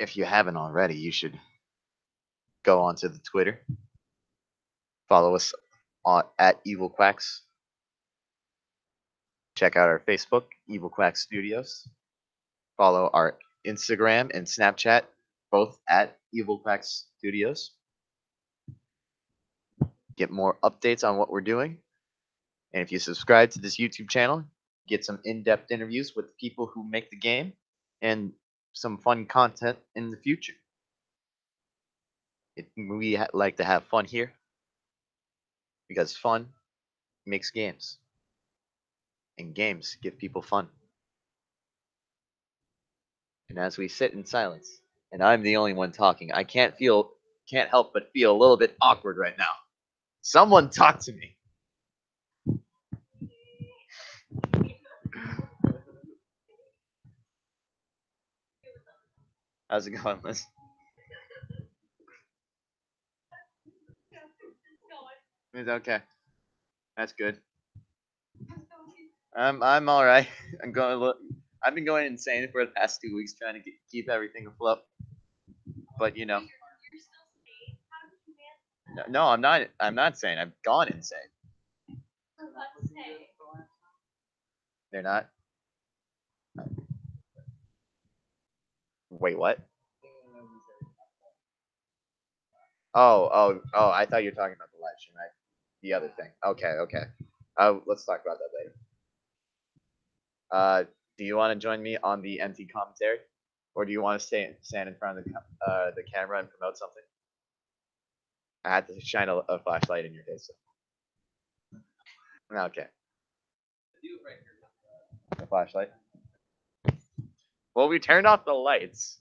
If you haven't already, you should go onto the Twitter. Follow us at Evil Quacks. Check out our Facebook, Evil Quacks Studios. Follow our Instagram and Snapchat, both at Evil Quacks Studios. Get more updates on what we're doing. And if you subscribe to this YouTube channel, get some in-depth interviews with people who make the game and some fun content in the future. We like to have fun here because fun makes games. And games give people fun. And as we sit in silence, and I'm the only one talking, I can't help but feel a little bit awkward right now. Someone talk to me. How's it going, Liz? It's okay. That's good. I'm all right. I've been going insane for the past 2 weeks trying to keep everything afloat. But you know, no, I'm not. I'm not saying I've gone insane. They're not. Wait, what? Oh! I thought you were talking about the live stream. The other thing. Okay. Let's talk about that later. Do you want to join me on the empty commentary, or do you want to stand in front of the camera and promote something? I had to shine a flashlight in your face. Okay. A flashlight. Well, we turned off the lights.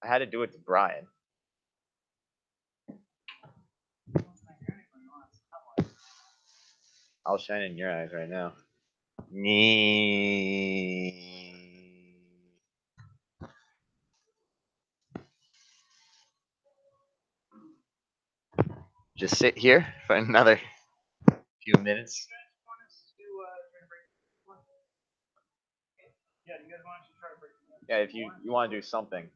I had to do it to Brian. I'll shine in your eyes right now. Me. Just sit here for another few minutes. Yeah, if you want to do something,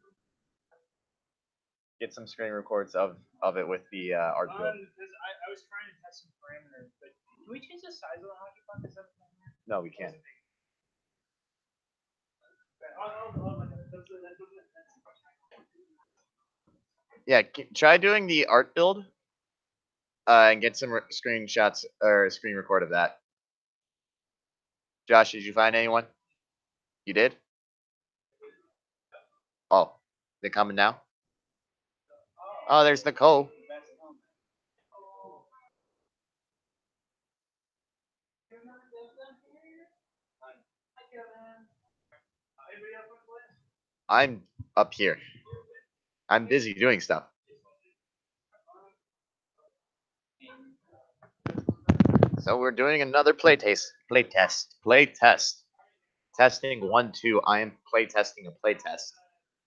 get some screen records of it with the art build. I was trying to test some parameters, but can we change the size of the hockey puck? Is that No, we can't. Yeah, try doing the art build and get some screenshots or screen record of that. Josh, did you find anyone? You did? Oh, they coming now? Oh, there's Nicole. I'm up here. I'm busy doing stuff. So we're doing another playtest. Testing 1, 2. I am playtesting a playtest,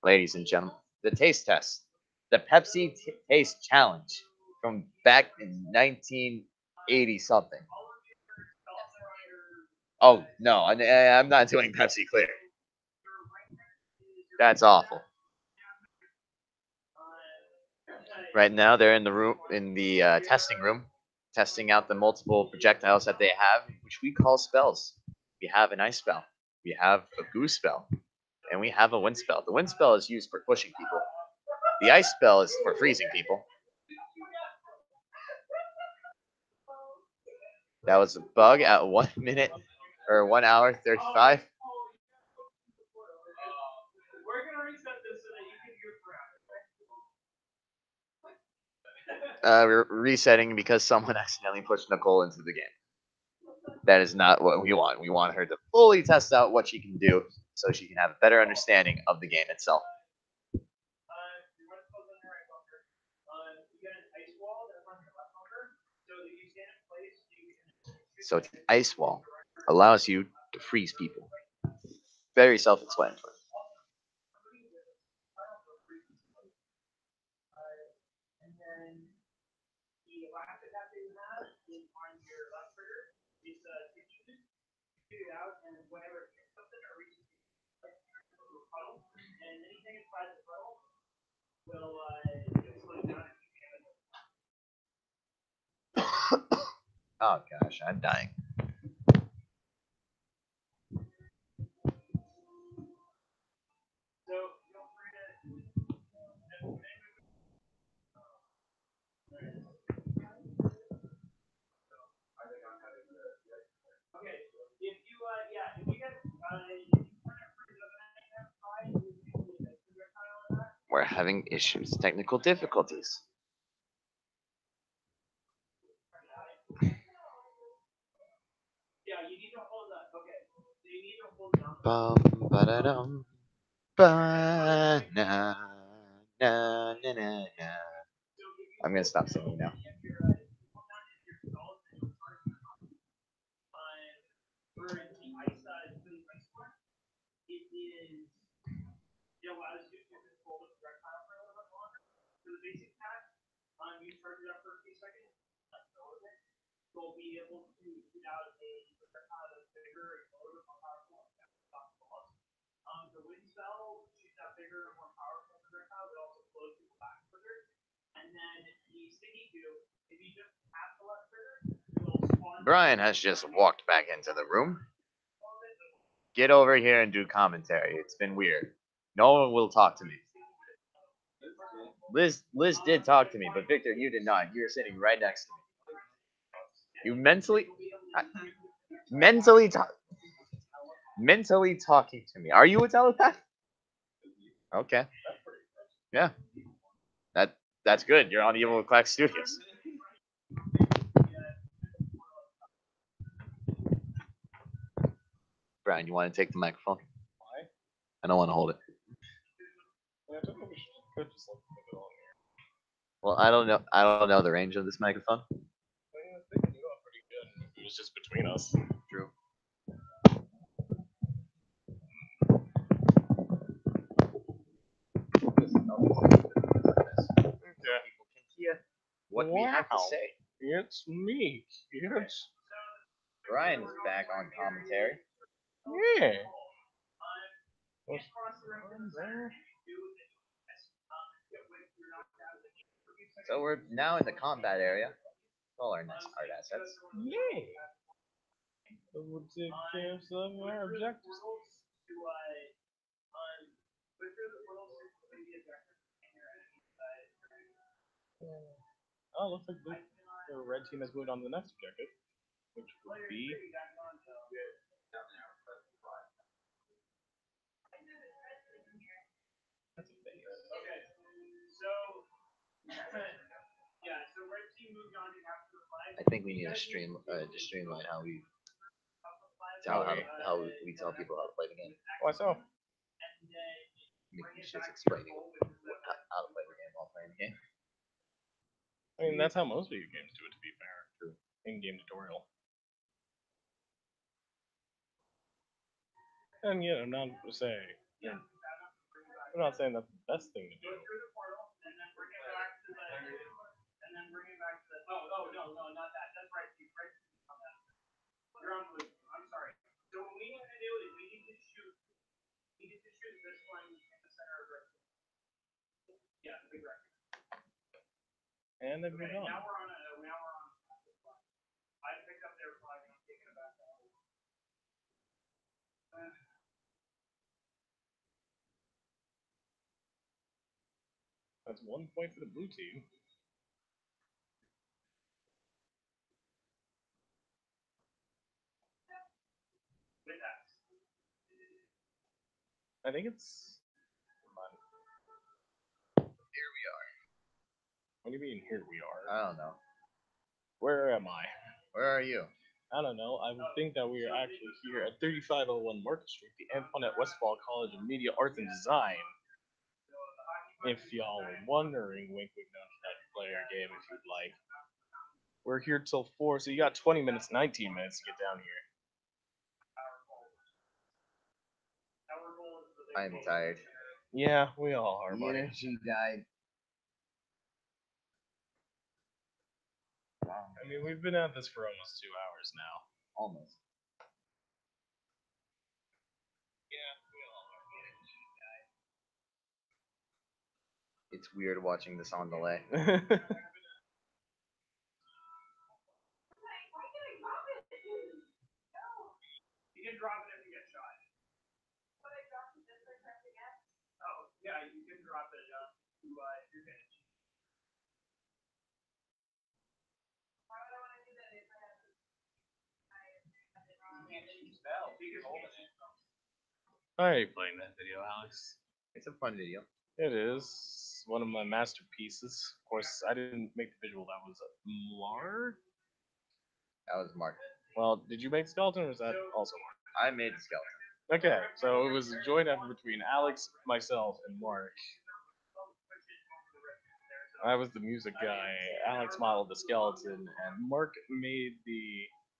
ladies and gentlemen. The taste test, the Pepsi Taste Challenge from back in 1980 something. Oh no, I'm not doing Pepsi Clear. That's awful. Right now, they're in the testing room, testing out the multiple projectiles that they have, which we call spells. We have an ice spell, we have a goose spell, and we have a wind spell. The wind spell is used for pushing people. The ice spell is for freezing people. That was a bug at 1 minute or 1 hour 35. We're gonna reset this so that you can hear We're resetting because someone accidentally pushed Nicole into the game. That is not what we want. We want her to fully test out what she can do so she can have a better understanding of the game itself. So the ice wall allows you to freeze people. Very self-explanatory. Oh gosh, I'm dying. We're having issues, technical difficulties. Bum ba da dum ba na na na na na. I'm gonna stop singing now. Brian has just walked back into the room. Get over here and do commentary. It's been weird. No one will talk to me. Liz did talk to me, but Victor, you did not. You were sitting right next to me. You mentally talking to me. Are you a telepath? Okay. Yeah. That's good. You're on Evil Quacks Studios. Brian, you want to take the microphone? Why? I don't want to hold it. Yeah, I think we could just like put it on here. Well, I don't know. I don't know the range of this microphone. I think we got pretty good. It was just between us. True. Okay. What we have to Wow. say. It's me. It's Brian's back on commentary. yeah. What's on there? So we're now in the combat area. All our art assets. Yeah. It would take care of some of our objectives. Oh, looks like the red team has moved on to the next objective, which would be that's a base. Okay, so yeah, so red team moved on to after the flag. I think we need to streamline how we tell people how to play the game. Why so? Mickey's just explaining how to play the game while playing the game. I mean, that's how most video games do it, to be fair. True. In-game tutorial. And yeah, I'm not saying. I'm not saying that's the best thing to do. Oh no, not that. That's right. You're on blue. I'm sorry. So what we need to do is we need to shoot this one in the center of red. Yeah, the big red. And they've moved on. Now we're on. I picked up their flag and I'm taking it back. That's 1 point for the blue team. I think it's. Come on. Here we are. What do you mean? Here we are. I don't know. Where am I? Where are you? I don't know. I would think that we are actually here at 3501 Market Street, the Antoinette Westfall College of Media Arts and Design. If y'all were wondering, wink, wink, nudge, nudge, play our game if you'd like. We're here till 4, so you got 20 minutes, 19 minutes to get down here. I'm tired. Yeah, we all are, The buddy. energy died. I mean, we've been at this for almost 2 hours now. Almost. It's weird watching this on delay. You can drop it if you get shot. Oh, yeah, you can drop it to your finish. I ain't playing that video, Alex. It's a fun video. It is one of my masterpieces. Of course, I didn't make the visual. That was Mark. That was Mark. Well, did you make skeleton, or was that also Mark? I made the skeleton. Okay, so it was a joint effort between Alex, myself, and Mark. I was the music guy. Alex modeled the skeleton, and Mark made the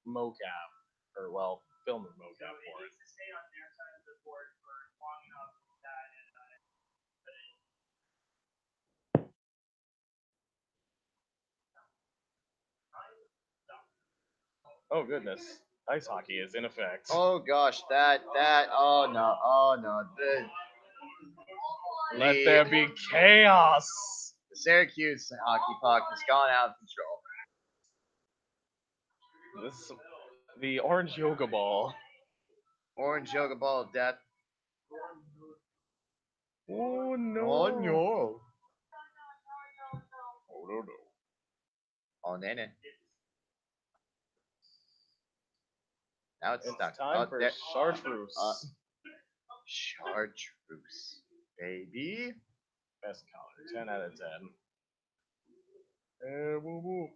mocap, or well, filmed the mocap for it. Oh goodness, ice hockey is in effect. Oh gosh, oh no, Let there be chaos. the Syracuse hockey puck has gone out of control. This, the orange yoga ball. Orange yoga ball of death. Oh no. Oh no. Oh no no. Oh nene. Now it's It's stuck. time Oh, for there- chartreuse. Chartreuse, baby. Best color, 10 out of 10. Boo boo.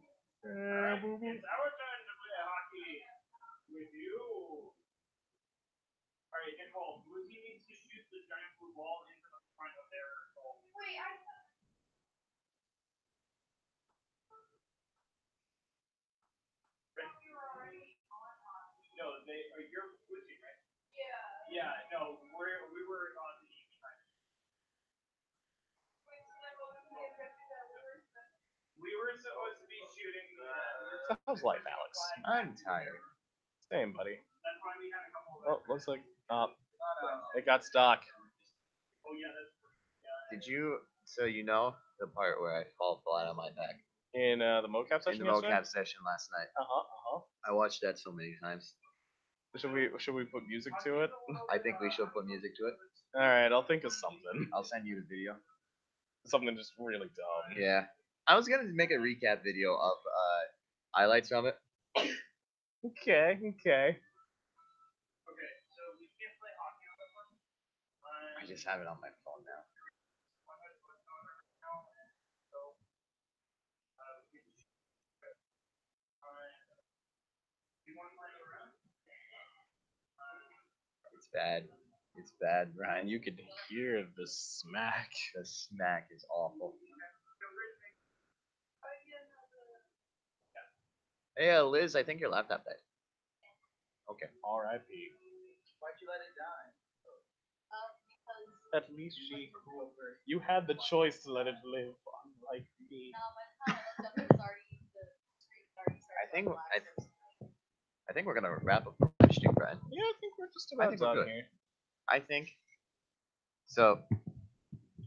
Boo boo. It's our turn to play hockey with you. Alright, Nicole, Lucy needs to shoot the giant blue ball into the front of their goal. Wait, no, you're Lucy, right? Yeah. Yeah, no, we were on the side. We were supposed to be shooting the. How's life, Alex? I'm tired. Same, buddy. That's why we had a couple of. Oh, looks like it got stuck. Oh yeah, that's. Did you? So you know the part where I fall flat on my back In the mocap in session the yesterday? mocap session last night. Uh-huh. I watched that so many times. Should we put music to it? I think we should put music to it. Alright, I'll think of something. I'll send you the video. Something just really dumb. Yeah. I was gonna make a recap video of highlights from it. Okay. Okay, so we can't play hockey on this one. I just have it on my phone now. It's bad. It's bad, Ryan. And you could hear the smack. The smack is awful. Hey, Liz, I think your laptop died. Okay. R.I.P. Why'd you let it die? At least you had the choice to let it live, unlike me. I think we're gonna wrap up pretty soon, Brian. Yeah, I think we're just I about think we're done good. here. I think. So.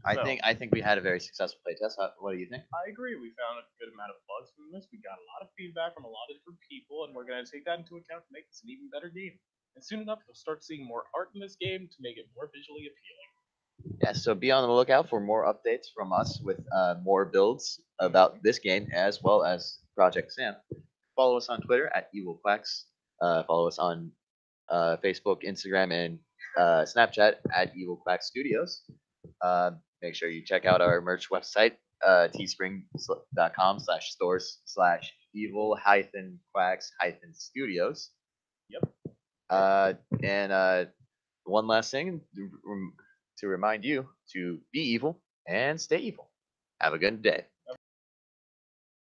I So. think we had a very successful playtest. What do you think? I agree. We found a good amount of bugs from this. We got a lot of feedback from a lot of different people, and we're going to take that into account to make this an even better game. And soon enough, you'll start seeing more art in this game to make it more visually appealing. Yeah, so be on the lookout for more updates from us with more builds about this game as well as Project Sam. Follow us on Twitter at Evil Quacks. Follow us on Facebook, Instagram, and Snapchat at Evil Quack Studios. Make sure you check out our merch website, teespring.com/stores/evil quacks studios. Yep. And one last thing to remind you to be evil and stay evil. Have a good day.